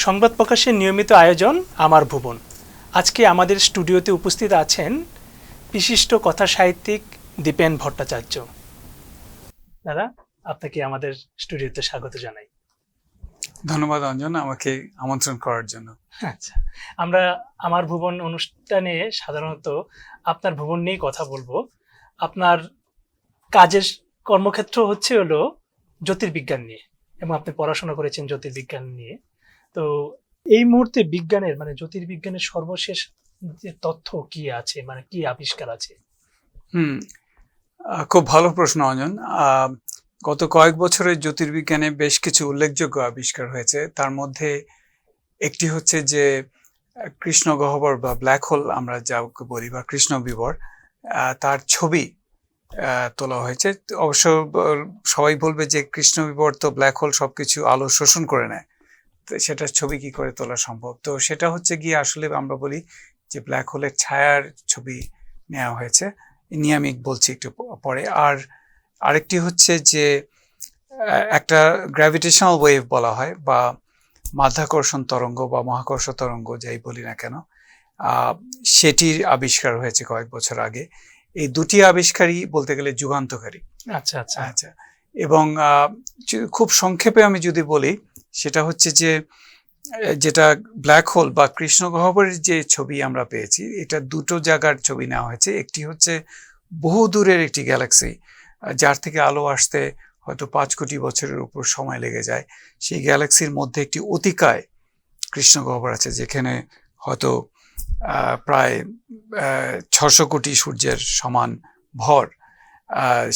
সংবাদ প্রকাশের নিয়মিত আয়োজন আমার ভুবন। আজকে আমাদের স্টুডিওতে উপস্থিত আছেন বিশিষ্ট কথা সাহিত্যিক দীপেন ভট্টাচার্য। দাদা, আপনাকে আমাদের স্টুডিওতে স্বাগত জানাই। ধন্যবাদ অঞ্জন, আমাকে আমন্ত্রণ করার জন্য। আচ্ছা, আমরা আমার ভুবন অনুষ্ঠানে সাধারণত আপনার ভুবন নিয়ে কথা বলবো। আপনার কাজের কর্মক্ষেত্র হলো জ্যোতির্বিজ্ঞান নিয়ে, এবং আপনি পড়াশোনা করেছেন জ্যোতির্বিজ্ঞান নিয়ে। তো এই মুহূর্তে বিজ্ঞানের জ্যোতির্বিজ্ঞানের সর্বশেষ যে তথ্য কি আছে, কি আবিষ্কার আছে? খুব ভালো প্রশ্ন অঞ্জন। গত কয়েক বছরে জ্যোতির্বিজ্ঞানে বেশ কিছু উল্লেখযোগ্য আবিষ্কার হয়েছে। তার মধ্যে একটি হচ্ছে যে কৃষ্ণ গহ্বর বা ব্ল্যাক হোল আমরা যাকে বলি, বা কৃষ্ণ বিবর, তার ছবি তোলা হয়েছে। অবশ্য সবাই বলবে যে কৃষ্ণ বিবর তো ব্ল্যাক হোল সবকিছু আলো শোষণ করে নেয়, সেটার ছবি কি করে তোলা সম্ভব? তো সেটা হচ্ছে গিয়ে আসলে আমরা বলি যে ব্ল্যাক হোলের ছায়ার ছবি নেওয়া হয়েছে, নিয়ে আমি বলছি একটু পরে। আর আরেকটি হচ্ছে যে একটা গ্র্যাভিটেশনাল ওয়েভ বলা হয়, বা মাধ্যাকর্ষণ তরঙ্গ বা মহাকর্ষ তরঙ্গ যাই বলি না কেন, সেটির আবিষ্কার হয়েছে কয়েক বছর আগে। এই দুটি আবিষ্কারই বলতে গেলে যুগান্তকারী। আচ্ছা আচ্ছা আচ্ছা, এবং খুব সংক্ষেপে আমি যদি বলি, সেটা হচ্ছে যে যেটা ব্ল্যাক হোল বা কৃষ্ণ গহ্বরের যে ছবি আমরা পেয়েছি, এটা দুটো জায়গার ছবি নেওয়া হয়েছে। একটি হচ্ছে বহু দূরের একটি গ্যালাক্সি, যার থেকে আলো আসতে হয়তো 5 কোটি বছরের উপর সময় লেগে যায়। সেই গ্যালাক্সির মধ্যে একটি অতিকায় কৃষ্ণ গহ্বর আছে, যেখানে হয়তো প্রায় 600 কোটি সূর্যের সমান ভর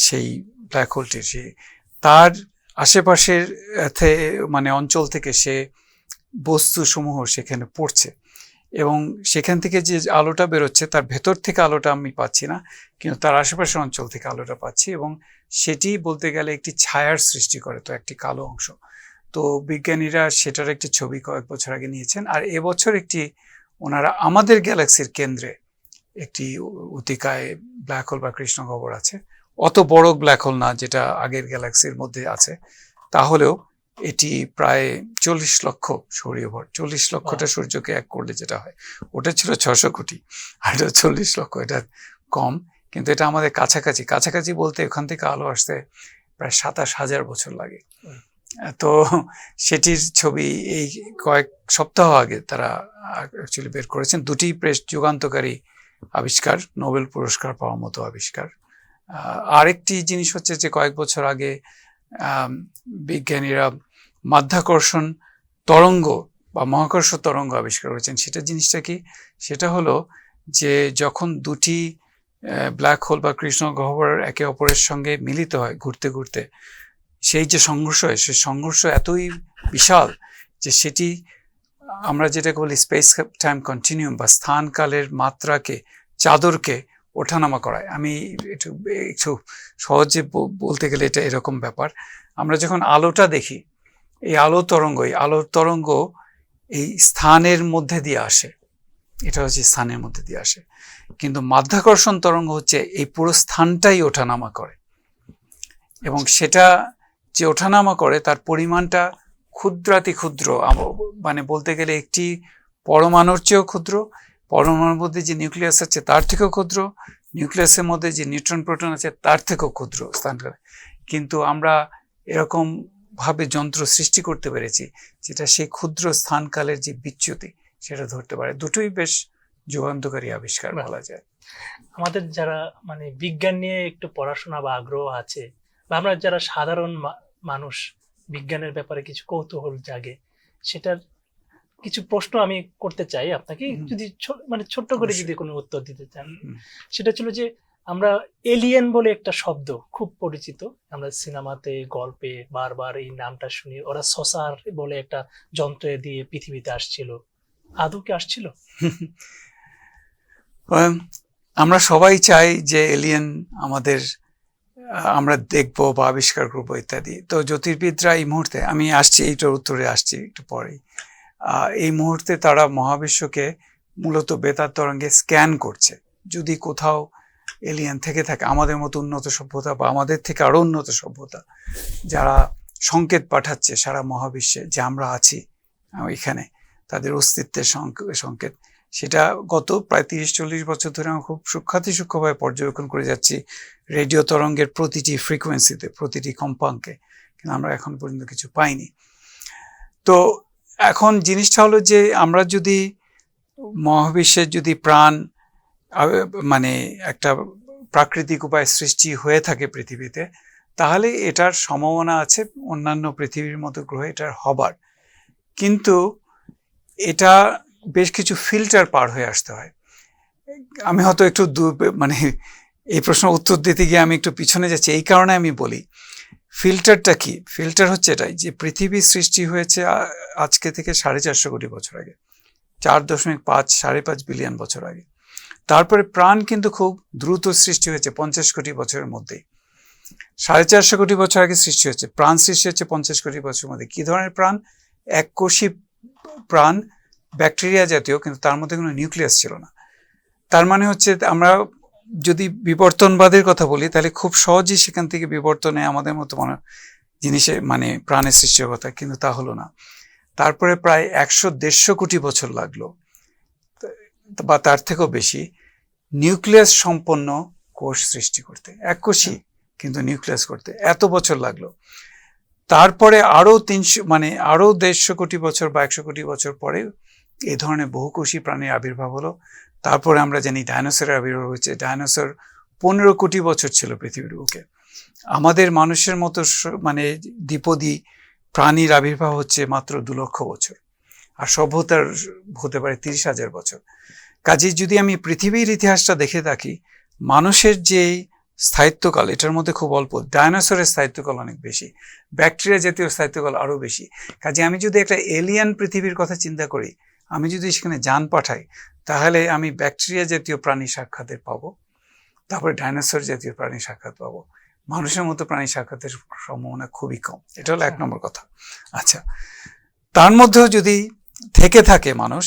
সেই ব্ল্যাক হোলটির। তার আশেপাশের অঞ্চল থেকে সে বস্তুসমূহ সেখানে পড়ছে, এবং সেখান থেকে যে আলোটা বেরোচ্ছে তার ভেতর থেকে আলোটা আমি পাচ্ছি না, কিন্তু তার আশেপাশের অঞ্চল থেকে আলোটা পাচ্ছি, এবং সেটি বলতে গেলে একটি ছায়ার সৃষ্টি করে, তো একটি কালো অংশ। তো বিজ্ঞানীরা সেটার একটি ছবি কয়েক বছর আগে নিয়েছেন। আর এবছর ওনারা আমাদের গ্যালাক্সির কেন্দ্রে একটি অতিকায় ব্ল্যাক হোল বা কৃষ্ণ গহ্বর আছে। অত বড় ব্ল্যাক হোল না যেটা আগের গ্যালাক্সির মধ্যে আছে, তাহলেও এটি প্রায় 40 লক্ষ সৌরভর। 40 লক্ষটা সূর্যকে এক করলে যেটা হয়, ওটা ছিল 600 কোটি, আর এটা 40 লক্ষ। এটা কম, কিন্তু এটা আমাদের কাছাকাছি। কাছাকাছি বলতে এখান থেকে আলো আসতে প্রায় 27,000 বছর লাগে। তো সেটির ছবি এই কয়েক সপ্তাহ আগে তারা অ্যাকচুয়ালি বের করেছেন। দুটি বেশ যুগান্তকারী আবিষ্কার, নোবেল পুরস্কার পাওয়ার মতো আবিষ্কার। আরেকটি জিনিস হচ্ছে যে কয়েক বছর আগে বিজ্ঞানীরা মাধ্যাকর্ষণ তরঙ্গ বা মহাকর্ষ তরঙ্গ আবিষ্কার করেছেন। জিনিসটা কি? সেটা হলো যে যখন দুটি ব্ল্যাক হোল বা কৃষ্ণ গহ্বর একে অপরের সঙ্গে মিলিত হয় ঘুরতে ঘুরতে, সেই যে সংঘর্ষ হয়, সেই সংঘর্ষ এতই বিশাল যে সেটি আমরা যেটাকে বলি স্পেস টাইম কন্টিনিউম বা স্থানকালের মাত্রাকে, চাদরকে ওঠানামা করায়। আমি একটু সহজে বলতে গেলে এটা এরকম ব্যাপার। আমরা যখন আলোটা দেখি, এই আলো তরঙ্গ এই স্থানের মধ্যে দিয়ে আসে, এটা হচ্ছে স্থানের মধ্যে দিয়ে আসে, কিন্তু মাধ্যাকর্ষণ তরঙ্গ হচ্ছে এই পুরো স্থানটাই ওঠানামা করে, এবং সেটা যে ওঠানামা করে তার পরিমাণটা ক্ষুদ্রাতি ক্ষুদ্র, বলতে গেলে একটি পরমাণুর চেয়েও ক্ষুদ্র, পরমাণুর মধ্যে যে নিউক্লিয়াস আছে তার থেকেও ক্ষুদ্র, নিউক্লিয়াসের মধ্যে যে নিউট্রন প্রোটন আছে তার থেকেও ক্ষুদ্র স্থানকালে। কিন্তু আমরা এরকম ভাবে যন্ত্র সৃষ্টি করতে পেরেছি যেটা সেই ক্ষুদ্র স্থানকালের যে বিচ্যুতি সেটা ধরতে পারে। দুটোই বেশ যুগান্তকারী আবিষ্কার বলা যায়। আমাদের যারা বিজ্ঞান নিয়ে একটু পড়াশোনা বা আগ্রহ আছে, বা আমরা যারা সাধারণ মানুষ, বিজ্ঞানের ব্যাপারে কিছু কৌতূহল জাগে, সেটার কিছু প্রশ্ন আমি করতে চাই আপনাকে। যদি ছোট্ট করে যদি কোনো উত্তর দিতে চান, সেটা ছিল যে আমরা এলিয়েন বলে একটা শব্দ খুব পরিচিত, আমরা সিনেমাতে গল্পে বারবার এই নামটা শুনি। ওরা সসার বলে একটা যন্ত্র দিয়ে পৃথিবীতে আসছিল, আদৌ কি আসছিল? আমরা সবাই চাই যে এলিয়েন আমরা দেখবো বা আবিষ্কার করবো ইত্যাদি। তো জ্যোতির্বিদরা এই মুহূর্তে, আমি আসছি এইটার উত্তরে আসছি একটু পরেই, এই মুহূর্তে তারা মহাবিশ্বকে মূলত বেতার তরঙ্গে স্ক্যান করছে। যদি কোথাও এলিয়েন থেকে থাকে, আমাদের মতো উন্নত সভ্যতা বা আমাদের থেকে আরো উন্নত সভ্যতা, যারা সংকেত পাঠাচ্ছে সারা মহাবিশ্বে যে আমরা আছি, এখানে তাদের অস্তিত্বের সংকেত। সেটা গত প্রায় 30-40 বছর ধরে আমরা খুব সূক্ষ্মভাবে পর্যবেক্ষণ করে যাচ্ছি রেডিও তরঙ্গের প্রতিটি ফ্রিকোয়েন্সিতে, প্রতিটি কম্পাঙ্কে, কিন্তু আমরা এখন পর্যন্ত কিছু পাইনি। তো এখন জিনিসটা হলো যে আমরা যদি মহাবিশ্বের যদি প্রাণ মানে একটা প্রাকৃতিক উপায় সৃষ্টি হয়ে থাকে পৃথিবীতে, তাহলে এটার সম্ভাবনা আছে অন্যান্য পৃথিবীর মতো গ্রহে এটার হবার, কিন্তু এটা বেশ কিছু ফিল্টার পার হয়ে আসতে হয়। আমি হয়তো একটু মানে এই প্রশ্ন উত্তর দিতে গিয়ে আমি একটু পিছনে যাচ্ছি, এই কারণে আমি বলি ফিল্টারটা কি। ফিল্টার হচ্ছে এটাই যে পৃথিবী সৃষ্টি হয়েছে আজকে থেকে 450 কোটি বছর আগে, 4.5 বিলিয়ন বছর আগে। তারপরে প্রাণ কিন্তু খুব দ্রুত সৃষ্টি হয়েছে 50 কোটি বছরের মধ্যেই। 450 কোটি বছর আগে সৃষ্টি হচ্ছে প্রাণ, সৃষ্টি হচ্ছে 50 কোটি বছরের মধ্যে। কি ধরনের প্রাণ? এককোষী প্রাণ, ব্যাকটেরিয়া জাতীয়, কিন্তু তার মধ্যে কোনো নিউক্লিয়াস ছিল না। তার মানে হচ্ছে আমরা যদি বিবর্তনবাদের কথা বলি তাহলে খুব সহজেই সেখান থেকে বিবর্তনে আমাদের মতো জিনিসে মানে প্রাণের সৃষ্টির কথা, কিন্তু তা হলো না। তারপরে প্রায় 100-150 কোটি বছর লাগলো বা তার থেকেও বেশি নিউক্লিয়াস সম্পন্ন কোষ সৃষ্টি করতে, এককোষী কিন্তু নিউক্লিয়াস করতে এত বছর লাগলো। তারপরে আরো 150 কোটি বছর বা 100 কোটি বছর পরে এই ধরনের বহুকোষী প্রাণীর আবির্ভাব হলো। তারপরে আমরা জানি ডাইনোসরের আবির্ভাব হয়েছে। ডাইনোসর 15 কোটি বছর ছিল পৃথিবীর বুকে। আমাদের মানুষের মতো মানে দ্বিপদী প্রাণীর আবির্ভাব হচ্ছে মাত্র 2 লক্ষ বছর, আর সভ্যতার হতে পারে 30,000 বছর। কাজেই যদি আমি পৃথিবীর ইতিহাসটা দেখে থাকি, মানুষের যে স্থায়িত্বকাল এটার মধ্যে খুব অল্প, ডাইনোসরের স্থায়িত্বকাল অনেক বেশি, ব্যাকটেরিয়া জাতীয় স্থায়িত্বকাল আরো বেশি। কাজে আমি যদি একটা এলিয়ান পৃথিবীর কথা চিন্তা করি, আমি যদি সেখানে যান পাঠাই, তাহলে আমি ব্যাকটেরিয়া জাতীয় প্রাণী সাক্ষাতের পাবো, তারপরে ডাইনোসর জাতীয় প্রাণী সাক্ষাৎ পাবো। মানুষের মতো প্রাণী সাক্ষাতের সম্ভাবনা খুবই কম। এটা হলো 1 নম্বর কথা। আচ্ছা, তার মধ্যেও যদি থেকে থাকে মানুষ,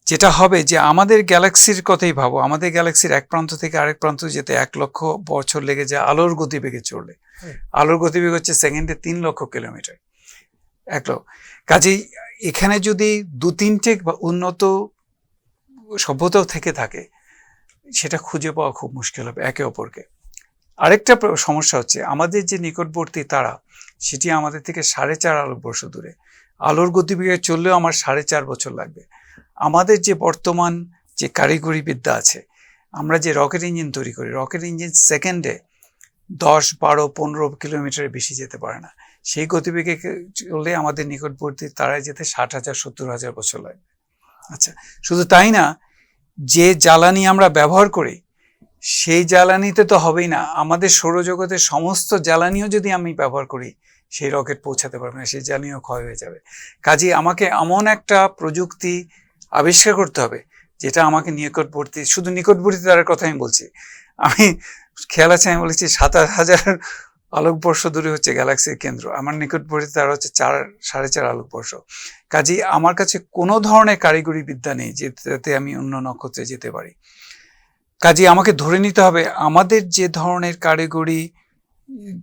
যেটা হবে যে আমাদের গ্যালাক্সির কথাই ভাবো, আমাদের গ্যালাক্সির এক প্রান্ত থেকে আরেক প্রান্ত যেতে 1 লক্ষ বছর লেগে যায় আলোর গতিবেগে চললে। আলোর গতিবেগ হচ্ছে সেকেন্ডে 3 লক্ষ কিলোমিটার। কাজেই এখানে যদি 2-3টে উন্নত সভ্যতাও থেকে থাকে, সেটা খুঁজে পাওয়া খুব মুশকিল হবে একে অপরকে। আরেকটা সমস্যা হচ্ছে আমাদের যে নিকটবর্তী তারা, সেটি আমাদের থেকে 4.5 আলোকবর্ষ দূরে। আলোর গতিবেগে চললেও আমার 4.5 বছর লাগবে। আমাদের যে বর্তমান যে কারিগরি বিদ্যা আছে, আমরা যে রকেট ইঞ্জিন তৈরি করি, রকেট ইঞ্জিন সেকেন্ডে 10, 12, 15 কিলোমিটারের বেশি যেতে পারে না। সেই গতিবেগে চললে আমাদের নিকটবর্তী তারায় যেতে 60,000, 70,000 বছর লাগবে। আচ্ছা, শুধু তাই না, যে জ্বালানি আমরা ব্যবহার করি সেই জ্বালানিতে তো হবেই না, আমাদের সৌরজগতের সমস্ত জ্বালানিও যদি আমি ব্যবহার করি, সেই রকেট পৌঁছাতে পারবে না, সেই জ্বালানিও ক্ষয় হয়ে যাবে। কাজেই আমাকে এমন একটা প্রযুক্তি আবিষ্কার করতে হবে যেটা আমাকে নিকটবর্তী, শুধু নিকটবর্তী তারার কথা আমি বলছি, আমি খেয়াল আছে আমি বলেছি 7,000 আলোকবর্ষ দূরে হচ্ছে গ্যালাক্সির কেন্দ্র, আমার নিকটবর্তী তারা হচ্ছে 4.5 আলোকবর্ষ। কাজেই আমার কাছে কোনো ধরনের কারিগরি বিদ্যা নেই যাতে আমি অন্য নক্ষত্রে যেতে পারি। কাজেই আমাকে ধরে নিতে হবে আমাদের যে ধরনের কারিগরি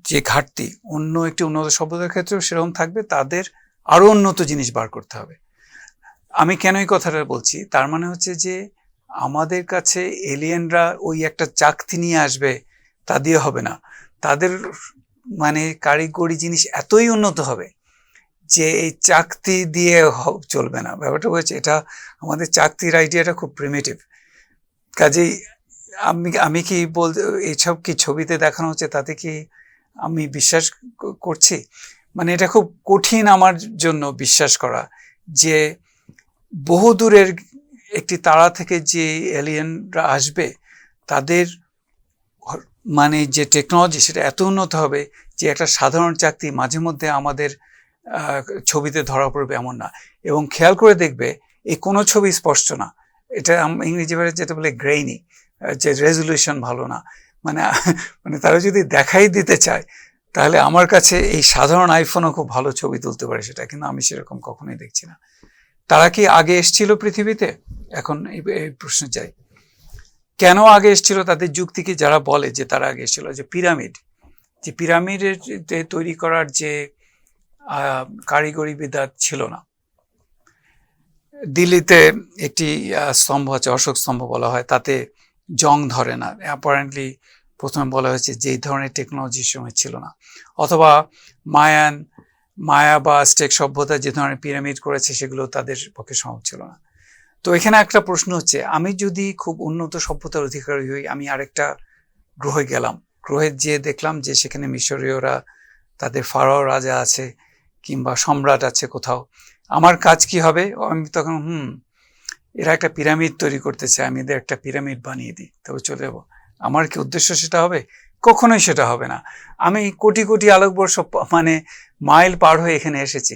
যে ঘাটতি, অন্য একটি উন্নত সভ্যতার ক্ষেত্রেও সেরকম থাকবে, তাদের আরো উন্নত জিনিস বার করতে হবে। আমি কেন এই কথাটা বলছি, তার মানে হচ্ছে যে আমাদের কাছে এলিয়েনরা ওই একটা চাকতি নিয়ে আসবে তা দিয়ে হবে না, তাদের মানে কারিগরি জিনিস এতই উন্নত হবে যে এই চাকতি দিয়ে চলবে না। ব্যাপারটা হচ্ছে এটা, আমাদের চাকতির আইডিয়াটা খুব প্রিমিটিভ। কাজেই আমি কি এইসব কি ছবিতে দেখানো হচ্ছে তাতে কি আমি বিশ্বাস করছি? মানে এটা খুব কঠিন আমার জন্য বিশ্বাস করা যে বহু দূরের একটি তারা থেকে যে এলিয়েনরা আসবে, তাদের মানে যে টেকনোলজি সেটা এত উন্নত হবে যে একটা সাধারণ চাকতি মাঝে মধ্যে আমাদের ছবিতে ধরা পড়বে এমন না। এবং খেয়াল করে দেখবে এই কোনো ছবি স্পষ্ট না, এটা ইংরেজি ভাষায় যেটা বলে গ্রেইনি, যে রেজলিউশন ভালো না, মানে তারা যদি দেখাই দিতে চায় তাহলে আমার কাছে এই সাধারণ আইফোনও খুব ভালো ছবি তুলতে পারে সেটা, কিন্তু আমি সেরকম কখনোই দেখছি না। তারা কি আগে এসেছিল পৃথিবীতে? এখন এই প্রশ্ন চাই, কেন আগে এসেছিল? তাদের যুক্তি কি? যারা বলে যে তারা আগে এসেছিল, যে পিরামিডের তৈরি করার যে কারিগরি বিদ্যা ছিল না, দিল্লিতে একটি স্তম্ভ আছে, অশোক স্তম্ভ বলা হয়, তাতে জং ধরে না। অ্যাপারেন্টলি প্রথমে বলা হয়েছে যে এই ধরনের টেকনোলজি সময় ছিল না। অথবা মায়া বা স্টেক সভ্যতা যে ধরনের পিরামিড করেছে সেগুলো তাদের পক্ষে সম্ভব ছিল না। তো এখানে একটা প্রশ্ন হচ্ছে, আমি যদি খুব উন্নত সভ্যতার অধিকারী হই, আমি আরেকটা গ্রহে গেলাম, গ্রহে যেয়ে দেখলাম যে সেখানে মিশরীয়রা, তাদের ফারাও রাজা আছে কিংবা সম্রাট আছে কোথাও, আমার কাজ কি হবে? আমি তখন এরা একটা পিরামিড তৈরি করতে চায়, আমি এদের একটা পিরামিড বানিয়ে দিই, তবে চলে যাবো। আমার কি উদ্দেশ্য সেটা হবে? কখনোই সেটা হবে না। আমি কোটি কোটি আলোকবর্ষ মানে মাইল পার হয়ে এখানে এসেছি।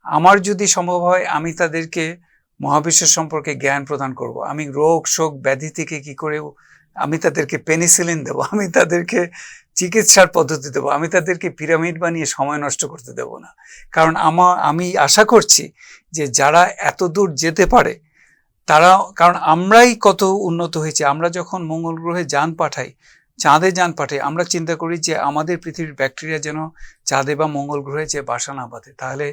আমার যদি সম্ভব হয় আমি তাদেরকে মহাবিশ্বের সম্পর্কে জ্ঞান প্রদান করব। আমি রোগ শোক ব্যাধি থেকে কি করে আমি তাদেরকে পেনিসিলিন দেবো, আমি তাদেরকে চিকিৎসার পদ্ধতি দেবো, আমি তাদেরকে পিরামিড বানিয়ে সময় নষ্ট করতে দেব না। কারণ আমি আশা করছি যে যারা এত দূর যেতে পারে তারা, কারণ আমরাই কত উন্নত হয়েছে। আমরা যখন মঙ্গল গ্রহে যান পাঠাই, চাঁদে যান পাঠাই, আমরা চিন্তা করি যে আমাদের পৃথিবীর ব্যাকটেরিয়া যেন চাঁদে বা মঙ্গল গ্রহে যে বাসা না বাঁধে, তাহলে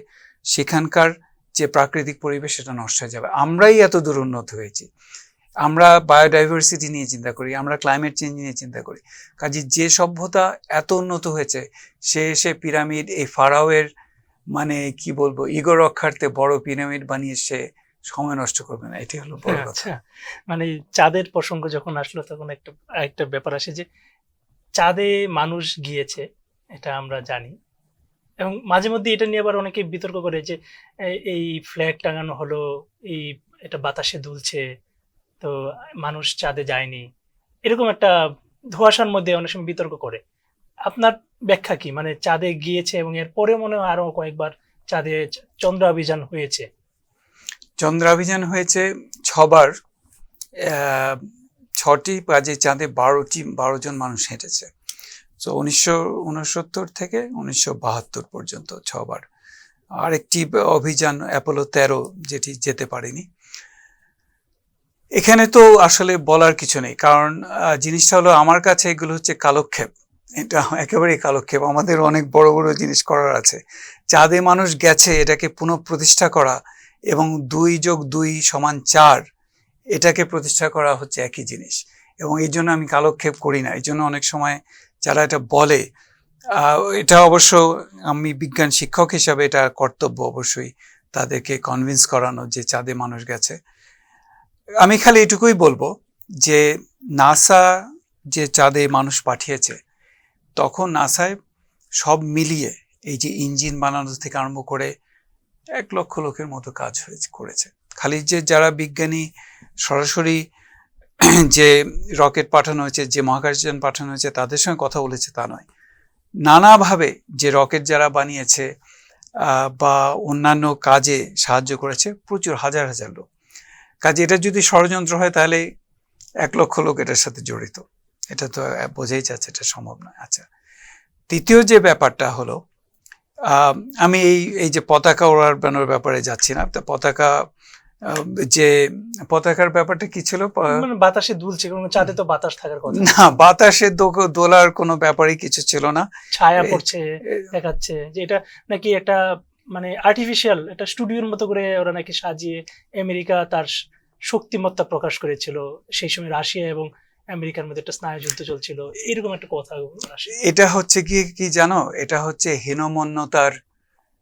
সেখানকার যে প্রাকৃতিক পরিবেশ সেটা নষ্ট হয়ে যাবে। আমরাই এত দূর উন্নত হয়েছি। আমরা বায়োডাইভার্সিটি নিয়ে চিন্তা করি, আমরা ক্লাইমেট চেঞ্জ নিয়ে চিন্তা করি। কাজে যে সভ্যতা এত উন্নত হয়েছে সে এসে পিরামিড, এই ফারাওয়ের মানে কি বলবো ইগো রক্ষার্থে বড় পিরামিড বানিয়ে সে সময় নষ্ট করবে না, এটি হলো বড় কথা। আচ্ছা, মানে চাঁদের প্রসঙ্গ যখন আসলো তখন একটা ব্যাপার আসে যে চাঁদে মানুষ গিয়েছে, এটা আমরা জানি, এবং মাঝে মধ্যে এটা নিয়ে আবার অনেকে বিতর্ক করে যে এই ফ্ল্যাগ টাঙানো হলো, এই এটা বাতাসে দুলছে, তো মানুষ চাঁদে যায়নি, এরকম একটা ধোঁয়াশার মধ্যে অনেক সময় বিতর্ক করে। আপনার ব্যাখ্যা কি? মানে চাঁদে গিয়েছে এবং এর পরে মনে হয় আরো কয়েকবার চাঁদে চন্দ্রাভিযান হয়েছে। চন্দ্রাভিযান হয়েছে 6বার, 6টি কাজে চাঁদে 12 জন মানুষ হেঁটেছে। তো 1969 থেকে 1972 পর্যন্ত 6বার। আরেকটি অভিযান অ্যাপোলো 13 যেটি যেতে পারেনি। এখানে তো আসলে বলার কিছু নেই, কারণ জিনিসটা হলো আমার কাছে এগুলো হচ্ছে কালক্ষেপ। এটা একেবারেই কালক্ষেপ। আমাদের অনেক বড় বড় জিনিস করার আছে। চাঁদে মানুষ গেছে, এটাকে পুনঃপ্রতিষ্ঠা করা এবং 2+2=4 এটাকে প্রতিষ্ঠা করা হচ্ছে একই জিনিস, এবং এই জন্য আমি কালক্ষেপ করি না। এই জন্য অনেক সময় যারা এটা বলে, এটা অবশ্য আমি বিজ্ঞান শিক্ষক হিসাবে এটা কর্তব্য অবশ্যই তাদেরকে কনভিন্স করানো যে চাঁদে মানুষ গেছে। আমি খালি এটুকুই বলবো যে নাসা যে চাঁদে মানুষ পাঠিয়েছে, তখন নাসায় সব মিলিয়ে এই যে ইঞ্জিন বানানো থেকে আরম্ভ করে 1 লক্ষ লোকের মতো কাজ করেছে। খালি যে যারা বিজ্ঞানী সরাসরি যে রকেট পাঠানো হয়েছে, যে মহাকাশযান পাঠানো হয়েছে তাদের সঙ্গে কথা বলেছে তা নয়, নানাভাবে যে রকেট যারা বানিয়েছে বা অন্যান্য কাজে সাহায্য করেছে প্রচুর হাজার হাজার লোক। কাজে এটা যদি ষড়যন্ত্র হয় তাহলে 1 লক্ষ লোক এটার সাথে জড়িত, এটা তো বোঝাই যাচ্ছে এটা সম্ভব নয়। আচ্ছা, তৃতীয় যে ব্যাপারটা হলো, আমি এই যে পতাকা ওড়ানোর ব্যাপারে যাচ্ছি না। পতাকা যে পতাকার ব্যাপারটা কি ছিল, মানে বাতাসে দুলছে, কারণ চাঁদে তো বাতাস থাকার কথা না, বাতাসে দোলার কোনো ব্যাপারই কিছু ছিল না। ছায়া পড়ছে দেখাচ্ছে যে এটা নাকি একটা মানে আর্টিফিশিয়াল, একটা স্টুডিওর মতো করে ওরা নাকি সাজিয়ে আমেরিকা তার শক্তিমত্তা প্রকাশ করেছিল। সেই সময় রাশিয়া এবং আমেরিকার মধ্যে একটা স্নায়ুযুদ্ধ চলছিল, এরকম একটা কথা আসে। এটা হচ্ছে কি জানো, এটা হচ্ছে হীনমন্যতার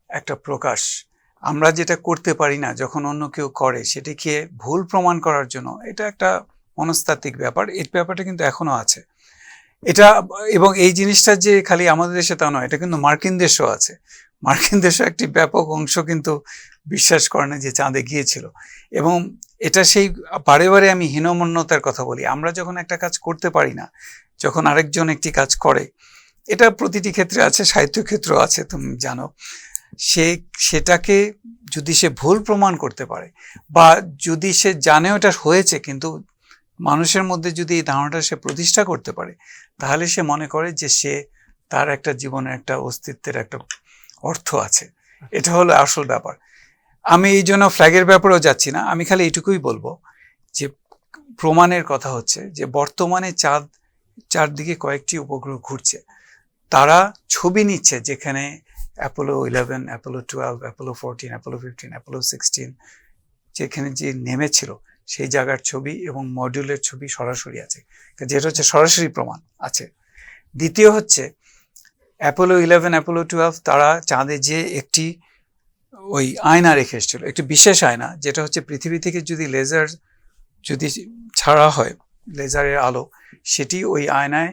একটা প্রকাশ। আমরা যেটা করতে পারি না যখন অন্য কেউ করে, সেটাকে ভুল প্রমাণ করার জন্য, এটা একটা মনস্তাত্ত্বিক ব্যাপার। এই ব্যাপারটা কিন্তু এখনো আছে এটা, এবং এই জিনিসটা যে খালি আমাদের দেশে তা নয়, এটা কিন্তু মার্কিন দেশও আছে। মার্কিন দেশও একটি ব্যাপক অংশ কিন্তু বিশ্বাস করে না যে চাঁদে গিয়েছিল। এবং এটা সেই বারে বারে আমি হীনমন্যতার কথা বলি। আমরা যখন একটা কাজ করতে পারি না, যখন আরেকজন একটি কাজ করে, এটা প্রতিটি ক্ষেত্রে আছে, সাহিত্য ক্ষেত্র আছে, তুমি জানো, সেটাকে যদি সে ভুল প্রমাণ করতে পারে, বা যদি সে জানে ওটা হয়েছে কিন্তু মানুষের মধ্যে যদি এই ধারণাটা সে প্রতিষ্ঠা করতে পারে, তাহলে সে মনে করে যে সে তার একটা জীবনের একটা অস্তিত্বের একটা অর্থ আছে। এটা হলো আসল ব্যাপার। আমি এই জন্য ফ্ল্যাগের ব্যাপারেও যাচ্ছি না। আমি খালি এটুকুই বলবো যে প্রমাণের কথা হচ্ছে যে বর্তমানে চারদিকে কয়েকটি উপগ্রহ ঘুরছে, তারা ছবি নিচ্ছে যেখানে Apollo 11, Apollo 12, Apollo 14, Apollo 15, Apollo 16 যেখানে যে নেমেছিল সেই জায়গার ছবি এবং মডিউলের ছবি সরাসরি আছে, যেটা হচ্ছে সরাসরি প্রমাণ আছে। দ্বিতীয় হচ্ছে অ্যাপোলো 11, অ্যাপোলো 12 তারা চাঁদে যে একটি ওই আয়না রেখে এসেছিল, একটি বিশেষ আয়না, যেটা হচ্ছে পৃথিবী থেকে যদি লেজার যদি ছাড়া হয়, লেজারের আলো, সেটি ওই আয়নায়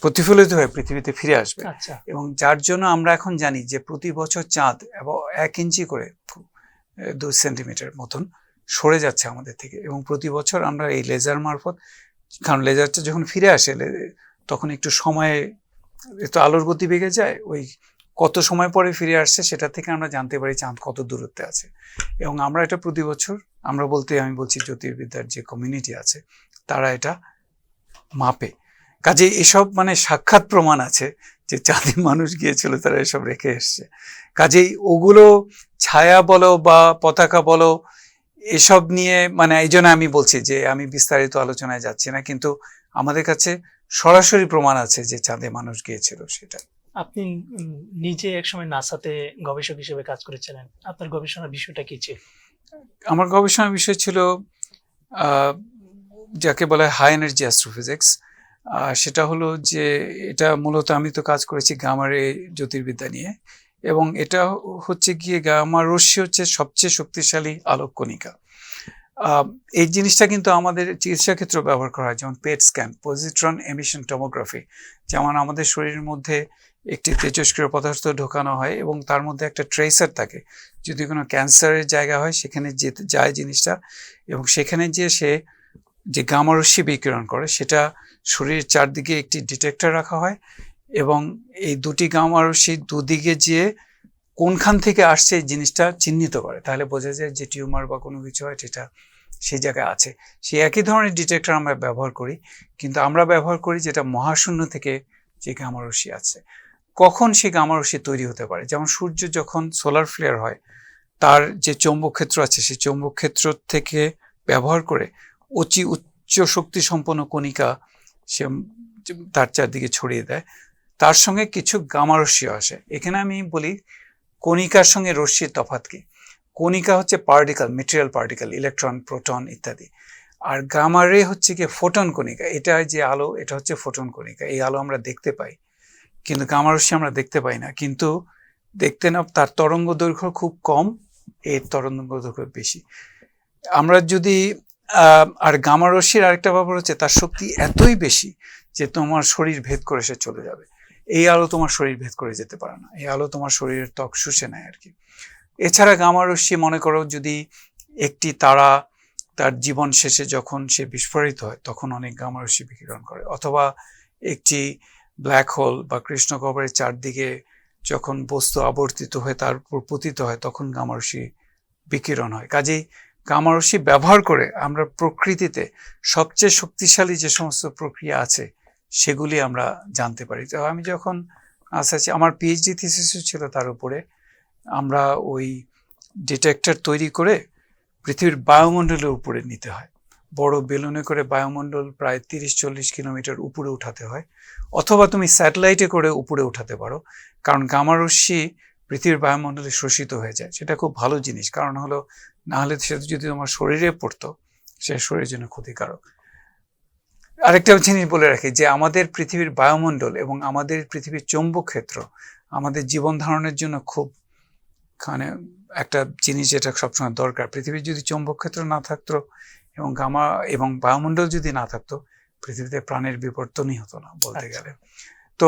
প্রতিফলিত হয়ে পৃথিবীতে ফিরে আসবে। আচ্ছা, এবং যার জন্য আমরা এখন জানি যে প্রতি বছর চাঁদ এবং 1 ইঞ্চি করে 2 সেন্টিমিটার মতন সরে যাচ্ছে আমাদের থেকে, এবং প্রতি বছর আমরা এই লেজার মারফত, কারণ লেজারটা যখন ফিরে আসে তখন একটু সময়ে একটু আলোর গতি বেগে যায়, ওই কত সময় পরে ফিরে আসছে সেটা থেকে আমরা জানতে পারি চাঁদ কত দূরত্বে আছে। এবং আমরা এটা প্রতি বছর, আমরা বলতে আমি বলছি জ্যোতির্বিদ্যার যে কমিউনিটি আছে তারা এটা মাপে। কাজে এসব মানে সাক্ষাৎ প্রমাণ আছে যে চাঁদে মানুষ গিয়েছিল, তারা এসব রেখে এসছে। কাজেই ওগুলো ছায়া বলো বা পতাকা বলো, এসব নিয়ে মানে এই জন্য আমি বলছি যে আমি বিস্তারিত আলোচনায় যাচ্ছি না, কিন্তু আমাদের কাছে সরাসরি প্রমাণ আছে যে চাঁদে মানুষ গিয়েছিল সেটা। আপনি নিজে একসময় নাসাতে গবেষক হিসেবে কাজ করেছিলেন, আপনার গবেষণার বিষয়টা কি ছিল? আমার গবেষণার বিষয় ছিল যাকে বলা হয় হাই এনার্জি অ্যাস্ট্রোফিজিক্স। সেটা হলো যে এটা মূলত আমি তো কাজ করেছি গামা রে জ্যোতির্বিদ্যা নিয়ে, এবং এটা হচ্ছে গিয়ে গামা রশ্মি হচ্ছে সবচেয়ে শক্তিশালী আলোক কণিকা। এই জিনিসটা কিন্তু আমাদের চিকিৎসা ক্ষেত্রে ব্যবহার করা হয়, যেমন PET scan, positron emission tomography. যেমন আমাদের শরীরের মধ্যে একটি তেজস্ক্রিয় পদার্থ ঢোকানো হয় এবং তার মধ্যে একটা ট্রেসার থাকে, যদি কোনো ক্যান্সারের জায়গা হয় সেখানে যেতে যায় জিনিসটা, এবং সেখানে যে সে যে গামা রশ্মি বিকিরণ করে সেটা শরীরের চারদিকে একটি ডিটেক্টর রাখা হয়, এবং এই দুটি গামা রশ্মি দুদিকে যেয়ে কোনখান থেকে আসছে এই জিনিসটা চিহ্নিত করে, তাহলে বোঝা যায় যে টিউমার বা কোনো কিছু হয় সেটা সেই জায়গায় আছে। সেই একই ধরনের ডিটেক্টর আমরা ব্যবহার করি, কিন্তু আমরা ব্যবহার করি যেটা মহাশূন্য থেকে যে গামা রশ্মি আছে। কখন সেই গামা রশ্মি তৈরি হতে পারে, যেমন সূর্য যখন সোলার ফ্লেয়ার হয়, তার যে চৌম্বক ক্ষেত্র আছে সেই চৌম্বক ক্ষেত্র থেকে ব্যবহার করে উচ্চ শক্তি সম্পন্ন কণিকা সে তার চারদিকে ছড়িয়ে দেয়, তার সঙ্গে কিছু গামা রশ্মি আসে। এখানে আমি বলি কণিকার সঙ্গে রশ্মির তফাৎ কি। কণিকা হচ্ছে particle, material particle, electron, proton ইত্যাদি, আর গামা রে হচ্ছে কি ফোটন কণিকা। এটা যে আলো, এটা হচ্ছে ফোটন কণিকা। এই আলো আমরা দেখতে পাই, কিন্তু গামা রশ্মি আমরা দেখতে পাই না, কিন্তু দেখতে না, তার তরঙ্গ দৈর্ঘ্য খুব কম, এর তরঙ্গ দৈর্ঘ্য বেশি। আমরা যদি আর গামা রশ্মির আরেকটা ব্যাপার হচ্ছে তার শক্তি এতই বেশি যে তোমার শরীর ভেদ করে সে চলে যাবে। এই আলো তোমার শরীর ভেদ করে যেতে পারে না, এই আলো তোমার শরীরের ত্বক শুষে নেয় আর কি। এছাড়া গামা রশ্মি, মনে করো যদি একটি তারা তার জীবন শেষে যখন সে বিস্ফোরিত হয় তখন অনেক গামা রশ্মি বিকিরণ করে, অথবা একটি ব্ল্যাক হোল বা কৃষ্ণগহ্বরের চারদিকে যখন বস্তু আবর্তিত হয়ে তার উপর পতিত হয় তখন গামা রশ্মি বিকিরণ হয়। কাজেই গামা রশ্মি ব্যবহার করে আমরা প্রকৃতিতে সবচেয়ে শক্তিশালী যে সমস্ত প্রক্রিয়া আছে সেগুলি আমরা জানতে পারি। তো আমি যখন আমার পিএইচডি থিসিসও ছিল তার উপরে, আমরা ওই ডিটেক্টর তৈরি করে পৃথিবীর বায়ুমণ্ডলের উপরে নিতে হয়, বড় বেলুনে করে বায়ুমণ্ডল প্রায় 30-40 কিলোমিটার উপরে উঠাতে হয়, অথবা তুমি স্যাটেলাইটে করে উপরে উঠাতে পারো, কারণ গামা রশ্মি পৃথিবীর বায়ুমণ্ডলে শোষিত হয়ে যায়। সেটা খুব ভালো জিনিস, কারণ হলো না হলে সেটা যদি তোমার শরীরে পড়তো সে শরীরের জন্য ক্ষতিকারক। আরেকটা জিনিস বলে রাখি যে আমাদের পৃথিবীর বায়ুমণ্ডল এবং আমাদের পৃথিবীর চৌম্বক ক্ষেত্র আমাদের জীবন ধারণের জন্য খুব মানে একটা জিনিস যেটা সবসময় দরকার। পৃথিবীর যদি চৌম্বক ক্ষেত্র না থাকতো এবং গামা এবং বায়ুমণ্ডল যদি না থাকতো, পৃথিবীতে প্রাণের বিবর্তনই হতো না বলতে গেলে। তো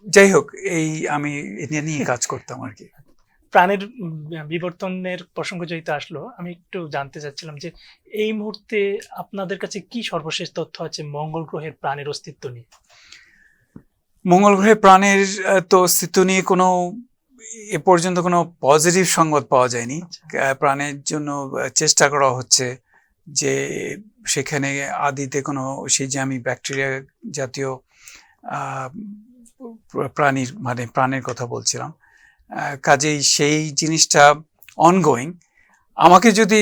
যাই হোক, এই আমি এটা নিয়ে কাজ করতাম আর কি। প্রাণের বিবর্তনের প্রসঙ্গ যেহেতু আসলো, আমি একটু জানতে চাচ্ছিলাম যে এই মুহূর্তে আপনাদের কাছে কি সর্বশেষ তথ্য আছে মঙ্গল গ্রহের প্রাণের অস্তিত্ব নিয়ে? মঙ্গল গ্রহে প্রাণের তো অস্তিত্ব নিয়ে কোনো এ পর্যন্ত কোনো পজিটিভ সংবাদ পাওয়া যায়নি। প্রাণের জন্য চেষ্টা করা হচ্ছে যে সেখানে আদিতে কোনো সেই যে আমি ব্যাকটেরিয়া জাতীয় প্রাণীর মানে প্রাণের কথা বলছিলাম, কাজেই সেই জিনিসটা অনগোয়িং। আমাকে যদি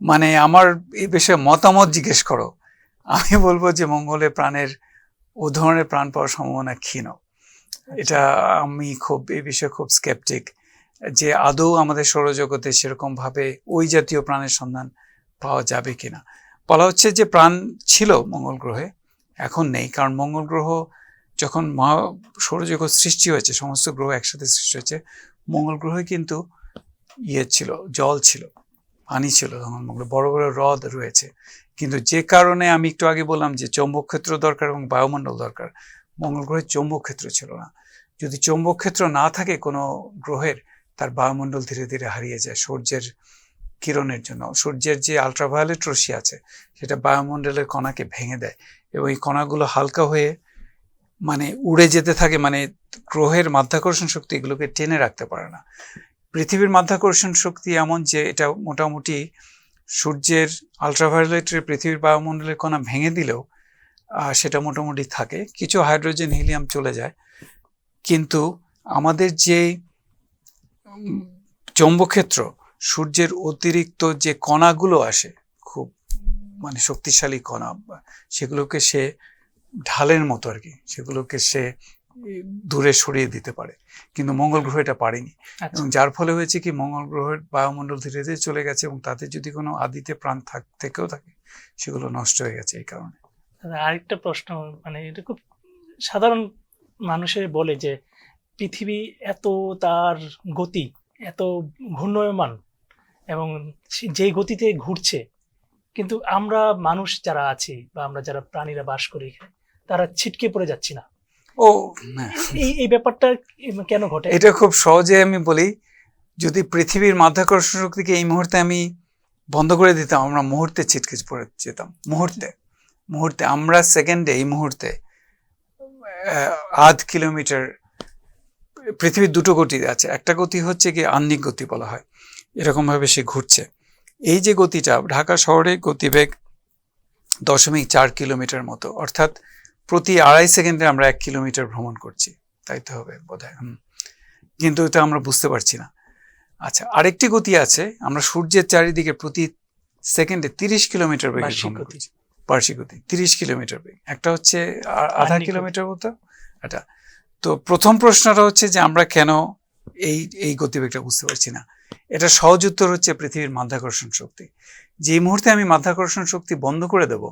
মানে আমার এই বিষয়ে মতামত জিজ্ঞেস করো, আমি বলবো যে মঙ্গলে প্রাণের ও ধরনের প্রাণ পাওয়ার সম্ভাবনা ক্ষীণ। এটা আমি খুব এই বিষয়ে খুব স্কেপটিক। যে আদৌ আমাদের সৌরজগতে সেরকম ভাবে ওই জাতীয় প্রাণের সন্ধান পাওয়া যাবে কিনা। বলা হচ্ছে যে প্রাণ ছিল মঙ্গল গ্রহে, এখন নেই, কারণ মঙ্গল গ্রহ যখন সৌরজগৎ সৃষ্টি হয়েছে, সমস্ত গ্রহ একসাথে সৃষ্টি হয়েছে, মঙ্গল গ্রহে কিন্তু ছিল, জল ছিল, পানি ছিল, তখন মঙ্গল বড় বড় হ্রদ রয়েছে। কিন্তু যে কারণে আমি একটু আগে বললাম যে চৌম্বক ক্ষেত্র দরকার এবং বায়ুমণ্ডল দরকার, মঙ্গল গ্রহে চৌম্বক ক্ষেত্র ছিল না। যদি চৌম্বক ক্ষেত্র না থাকে কোনো গ্রহের, তার বায়ুমণ্ডল ধীরে ধীরে হারিয়ে যায় সূর্যের কিরণের জন্য। সূর্যের যে আলট্রাভায়োলেট রশ্মি আছে সেটা বায়ুমণ্ডলের কণাকে ভেঙে দেয় এবং এই কণাগুলো হালকা হয়ে মানে উড়ে যেতে থাকে, মানে গ্রহের মাধ্যাকর্ষণ শক্তি এগুলোকে টেনে রাখতে পারে না। পৃথিবীর মাধ্যাকর্ষণ শক্তি এমন যে এটা মোটামুটি সূর্যের আলট্রাভায়োলেটের পৃথিবীর বায়ুমণ্ডলের কণা ভেঙে দিলেও সেটা মোটামুটি থাকে, কিছু হাইড্রোজেন হিলিয়াম চলে যায়। কিন্তু আমাদের যে চৌম্বকক্ষেত্র, সূর্যের অতিরিক্ত যে কণাগুলো আসে, খুব মানে শক্তিশালী কণা, সেগুলোকে সে ঢালের মতো আর কি, সেগুলোকে সে দূরে সরিয়ে দিতে পারে, কিন্তু মঙ্গল গ্রহ এটা পারেনি। এবং যার ফলে হয়েছে কি, মঙ্গল গ্রহের বায়ুমণ্ডল ধীরে ধীরে চলে গেছে এবং তাতে যদি কোনো আদিতে প্রাণ থেকেও থাকে সেগুলো নষ্ট হয়ে গেছে এই কারণে। আরেকটা প্রশ্ন, মানে এটা খুব সাধারণ মানুষের বলে যে পৃথিবী এত তার গতি, এত ঘূর্ণয়মান এবং যেই গতিতে ঘুরছে, কিন্তু আমরা মানুষ যারা আছি বা আমরা যারা প্রাণীরা বাস করি তারা ছিটকে পড়ে যাচ্ছি না। এই ব্যাপারটা কেন ঘটে? এটা খুব সহজে আমি বলি, যদি পৃথিবীর মাধ্যাকর্ষণ শক্তিকে এই মুহূর্তে আমি বন্ধ করে দিতাম, আমরা মুহূর্তে ছিটকে পড়ে যেতাম। মুহূর্তে আমরা সেকেন্ডে, এই মুহূর্তে 0.5 কিলোমিটার। পৃথিবীর দুটো গতি আছে, একটা গতি হচ্ছে কি আহ্নিক গতি বলা হয়, এরকম ভাবে সে ঘুরছে। এই যে গতিটা, ঢাকা শহরে গতিবেগ 0.4 কিলোমিটার মতো, অর্থাৎ প্রতি 2.5 সেকেন্ডে আমরা 1 কিলোমিটার ভ্রমণ করছি, তাই তো হবে বোধহয়। কিন্তু এটা আমরা বুঝতে পারছি না। আচ্ছা, আরেকটি গতি আছে, আমরা সূর্যের চারিদিকে প্রতি সেকেন্ডে 30 কিলোমিটার বেগে ভ্রমণ করছি, বার্ষিক গতি 30 কিলোমিটার বেগ। একটা হচ্ছে 0.5 কিলোমিটার মতো এটা। তো প্রথম প্রশ্নটা হচ্ছে যে আমরা কেন এই গতিবেগটা বুঝতে পারছি না। এটা সহজ উত্তর হচ্ছে পৃথিবীর মাধ্যাকর্ষণ শক্তি। যে মুহূর্তে আমি মাধ্যাকর্ষণ শক্তি বন্ধ করে দেব,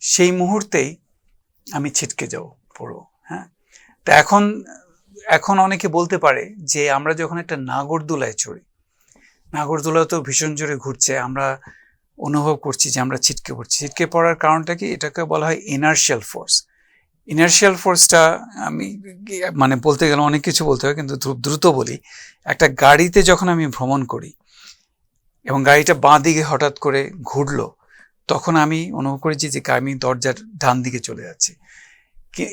সেই মুহূর্তেই আমি ছিটকে পড়বো। হ্যাঁ, তা এখন অনেকে বলতে পারে যে আমরা যখন একটা নাগরদোলায় চড়ি, নাগরদোলা তো ভীষণ জোরে ঘুরছে, আমরা অনুভব করছি যে আমরা ছিটকে পড়ছি। ছিটকে পড়ার কারণটা কি? এটাকে বলা হয় ইনার্শিয়াল ফোর্স। ইনার্শিয়াল ফোর্সটা আমি মানে বলতে গেলে অনেক কিছু বলতে হয়, কিন্তু দ্রুত বলি। একটা গাড়িতে যখন আমি ভ্রমণ করি এবং গাড়িটা বাঁ দিকে হঠাৎ করে ঘুরলো, তখন আমি অনুভব করেছি যে আমি দরজার ডান দিকে চলে যাচ্ছি।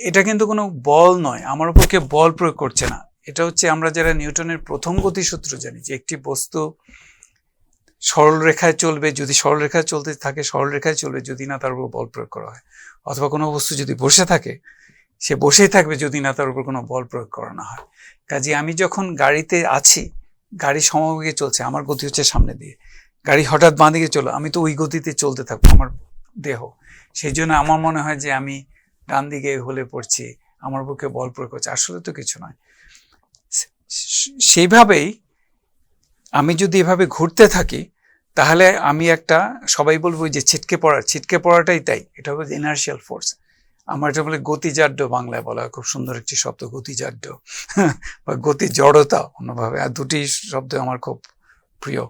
এটা কিন্তু কোনো বল নয়, আমার উপর কেউ বল প্রয়োগ করছে না। এটা হচ্ছে আমরা যারা নিউটনের প্রথম গতিসূত্র জানি, যে একটি বস্তু সরল রেখায় চলবে, যদি সরল রেখায় চলতে থাকে সরল রেখায় চলবে, যদি না তার উপর বল প্রয়োগ করা হয়। অথবা কোনো বস্তু যদি বসে থাকে, সে বসেই থাকবে যদি না তার উপর কোনো বল প্রয়োগ করা না হয়। কাজে আমি যখন গাড়িতে আছি, গাড়ি সমবেগে চলছে, আমার গতি হচ্ছে সামনে দিয়ে, গাড়ি হঠাৎ বাঁ দিকে চলো, আমি তো ওই গতিতে চলতে থাকবো, আমার দেহ। সেই জন্য আমার মনে হয় যে আমি ডান দিকে হলে পড়ছি, আমার বুকে বল প্রয়োগ করছে। আসলে তো কিছু নয়। সেইভাবেই আমি যদি এভাবে ঘুরতে থাকি, তাহলে আমি একটা, সবাই বলবো যে ছিটকে পড়াটাই তাই। এটা হলো ইনার্শিয়াল ফোর্স। আমার এটা বলে গতিজাড্য, বাংলায় বলা খুব সুন্দর একটি শব্দ, গতিজাড্য বা গতি জড়তা অন্যভাবে। আর দুটি শব্দ আমার খুব প্রিয়।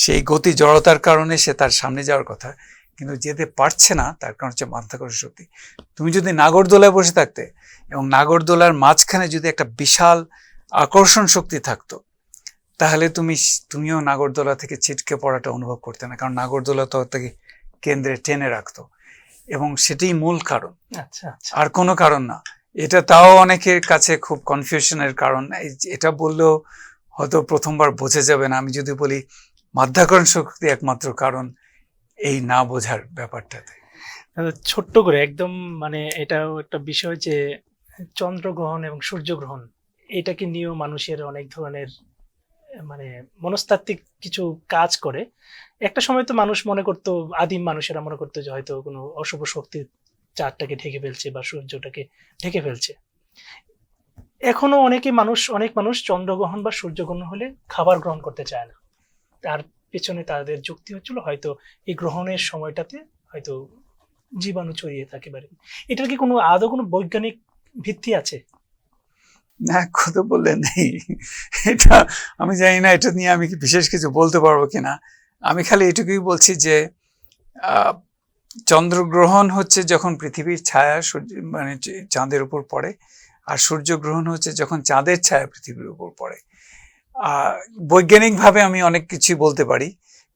সেই গতি জড়তার কারণে সে তার সামনে যাওয়ার কথা, কিন্তু যেতে পারছে না, তার কারণ হচ্ছে মাধ্যাকর্ষণ শক্তি। তুমি যদি নাগরদোলায় বসে থাকতে এবং নাগরদোলার মাঝখানে যদি একটা বিশাল আকর্ষণ শক্তি থাকতো, তাহলে তুমিও নাগরদোলা থেকে ছিটকে পড়াটা অনুভব করতে না, কারণ নাগরদোলা তো তাকে কেন্দ্রে টেনে রাখতো, এবং সেটাই মূল কারণ। আচ্ছা, আর কোনো কারণ না। এটা তাও অনেকের কাছে খুব কনফিউশনের কারণ। এটা বললেও হয়তো প্রথমবার বোঝা যাবে না। আমি যদি বলি মাধ্যাকর্ষণ শক্তি একমাত্র কারণ, এই না বোঝার ব্যাপারটাতে ছোট্ট করে একদম, মানে এটাও একটা বিষয় যে চন্দ্রগ্রহণ এবং সূর্যগ্রহণ, এটাকে নিয়েও মানুষের অনেক ধরনের মানে মনস্তাত্ত্বিক কিছু কাজ করে। একটা সময় তো মানুষ মনে করতো, আদিম মানুষেরা মনে করতো যে হয়তো কোনো অশুভ শক্তি চাঁদটাকে ঢেকে ফেলছে বা সূর্যটাকে ঢেকে ফেলছে। এখনো অনেক মানুষ চন্দ্রগ্রহণ বা সূর্যগ্রহণ হলে খাবার গ্রহণ করতে চায় না। তার পেছনে তাদের যুক্তি হচ্ছিল হয়তো এই গ্রহণের সময়টাতে হয়তো জীবাণু ছড়িয়ে থাকে পারে। এটার কি কোনো আদৌ কোনো বৈজ্ঞানিক ভিত্তি আছে? না, কথা বললেন নেই। এটা আমি জানি না, এটা নিয়ে আমি কি বিশেষ কিছু বলতে পারবো কিনা। আমি খালি এটুকুই বলছি যে চন্দ্রগ্রহণ হচ্ছে যখন পৃথিবীর ছায়া মানে চাঁদের উপর পড়ে, আর সূর্যগ্রহণ হচ্ছে যখন চাঁদের ছায়া পৃথিবীর উপর পড়ে। বৈজ্ঞানিকভাবে আমি অনেক কিছু বলতে পারি,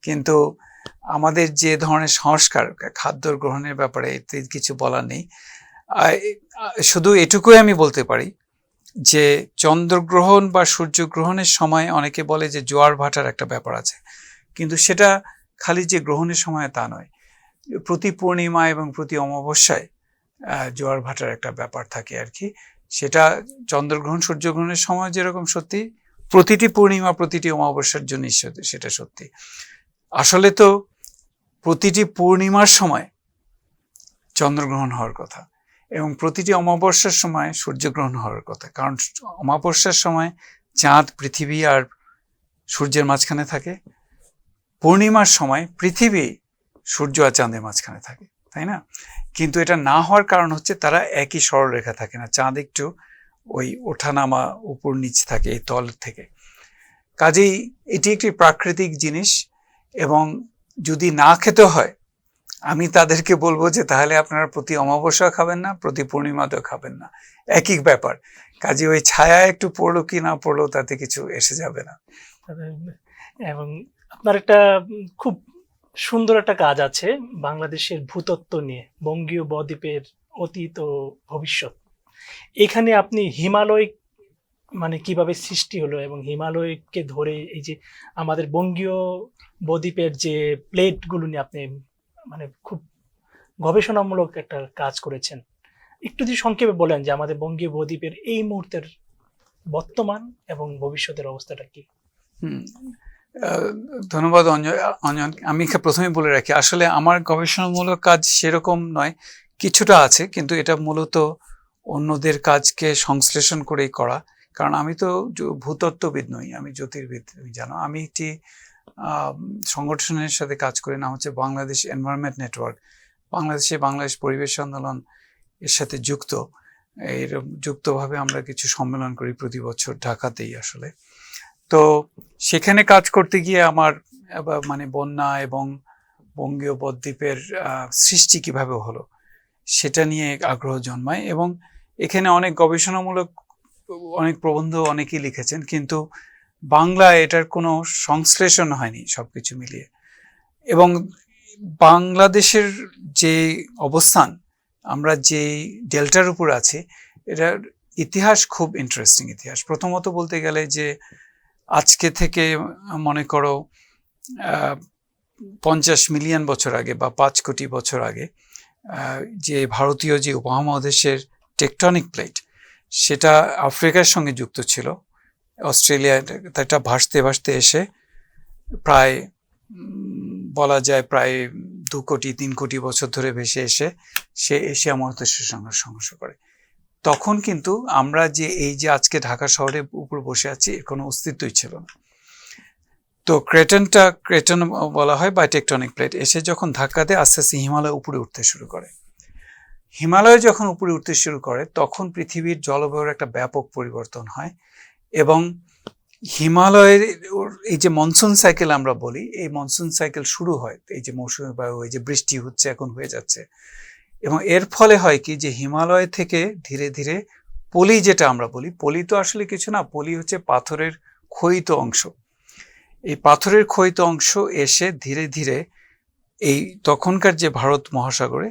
কিন্তু আমাদের যে ধরনের সংস্কার খাদ্য গ্রহণের ব্যাপারে এতে কিছু বলার নেই। শুধু এটুকুই আমি বলতে পারি যে চন্দ্রগ্রহণ বা সূর্যগ্রহণের সময় অনেকে বলে যে জোয়ার ভাটার একটা ব্যাপার আছে, কিন্তু সেটা খালি যে গ্রহণের সময় তা নয়, প্রতি পূর্ণিমা এবং প্রতি অমাবস্যায় জোয়ার ভাটার একটা ব্যাপার থাকে আর কি। সেটা চন্দ্রগ্রহণ সূর্যগ্রহণের সময় যেরকম সত্যি, প্রতিটি পূর্ণিমা প্রতিটি অমাবস্যার জন্য সেটা সত্যি। আসলে তো প্রতিটি পূর্ণিমার সময় চন্দ্রগ্রহণ হওয়ার কথা এবং প্রতিটি অমাবস্যার সময় সূর্যগ্রহণ হওয়ার কথা, কারণ অমাবস্যার সময় চাঁদ পৃথিবী আর সূর্যের মাঝখানে থাকে, পূর্ণিমার সময় পৃথিবী সূর্য আর চাঁদের মাঝখানে থাকে, তাই না? কিন্তু এটা না হওয়ার কারণ হচ্ছে তারা একই সরলরেখা থাকে না, চাঁদ একটু ওই ওঠানামা উপর নিচ থাকে এই তল থেকে। কাজেই এটি একটি প্রাকৃতিক জিনিস, এবং যদি না খেতে হয় আমি তাদেরকে বলবো যে তাহলে আপনারা প্রতি অমাবস্যা খাবেন না, প্রতি পূর্ণিমাতেও খাবেন না, একই ব্যাপার। কাজে ওই ছায়া একটু পড়লো কি না পড়লো তাতে কিছু এসে যাবে না। এবং আপনার একটা খুব সুন্দর একটা কাজ আছে বাংলাদেশের ভূতত্ত্ব নিয়ে, বঙ্গীয় বদ্বীপের অতীত ও ভবিষ্যৎ। এখানে আপনি হিমালয় মানে কিভাবে সৃষ্টি হলো এবং হিমালয়কে ধরে এই যে আমাদের বঙ্গীয় বদ্বীপের যে প্লেটগুলো নিয়ে আপনি মানে খুব গবেষণামূলক একটা কাজ করেছেন। একটু যদি সংক্ষেপে বলেন যে আমাদের বঙ্গীয় বদ্বীপের এই মুহূর্তের বর্তমান এবং ভবিষ্যতের অবস্থাটা কি? ধন্যবাদ অঞ্জন। আমি প্রথমে বলে রাখি, আসলে আমার গবেষণামূলক কাজ সেরকম নয়, কিছুটা আছে, কিন্তু এটা মূলত অন্যদের কাজকে সংশ্লেষণ করেই করা। কারণ আমি তো ভূতত্ত্ববিদ নই, আমি জ্যোতির্বিদ। তুমি জানো আমি একটি সংগঠনের সাথে কাজ করি, নাম হচ্ছে বাংলাদেশ এনভায়রনমেন্ট নেটওয়ার্ক। বাংলাদেশ পরিবেশ আন্দোলন এর সাথে যুক্তভাবে আমরা কিছু সম্মেলন করি প্রতি বছর ঢাকাতেই আসলে। তো সেখানে কাজ করতে গিয়ে আমার মানে বন্যা এবং বঙ্গীয় বদ্বীপের সৃষ্টি কিভাবে হলো সেটা নিয়ে আগ্রহ জন্মায়, এবং এখানে অনেক গবেষণামূলক অনেক প্রবন্ধ অনেকেই লিখেছেন, কিন্তু বাংলায় এটার কোনো সংশ্লেষণ হয়নি সবকিছু মিলিয়ে। এবং বাংলাদেশের যে অবস্থান, আমরা যে ডেল্টার উপর আছি, এটার ইতিহাস খুব ইন্টারেস্টিং ইতিহাস। প্রথমত বলতে গেলে যে আজকে থেকে মনে করো 50 মিলিয়ন বছর আগে বা 5 কোটি বছর আগে যে ভারতীয় যে উপমহাদেশের টেকটনিক প্লেট, সেটা আফ্রিকার সঙ্গে যুক্ত ছিল। অস্ট্রেলিয়া এটা ভাসতে ভাসতে এসে প্রায় বলা যায় প্রায় 2 কোটি 3 কোটি বছর ধরে ভেসে এসে সে এশিয়া মহাদেশের সঙ্গে সংঘর্ষ করে। তখন কিন্তু আমরা যে এই যে আজকে ঢাকা শহরের উপর বসে আছি, এর কোনো অস্তিত্বই ছিল না। তো ক্রেটন বলা হয় বা টেকটনিক প্লেট এসে যখন ধাক্কা দেয়, আস্তে আস্তে হিমালয় উপরে উঠতে শুরু করে। হিমালয় যখন উপরে উঠতে শুরু করে তখন পৃথিবীর জলবায়ুর একটা ব্যাপক পরিবর্তন হয়, এবং হিমালয়ের এই যে মনসুন সাইকেল আমরা বলি, এই মনসুন সাইকেল শুরু হয়, এই যে মৌসুমী বায়ু, এই যে বৃষ্টি হচ্ছে এখন হয়ে যাচ্ছে, এবং এর ফলে হয় কি যে হিমালয় থেকে ধীরে ধীরে পলি, যেটা আমরা বলি, পলি তো আসলে কিছু না, পলি হচ্ছে পাথরের ক্ষয়িত অংশ। এই পাথরের ক্ষয়িত অংশ এসে ধীরে ধীরে এই তখনকার যে ভারত মহাসাগরে,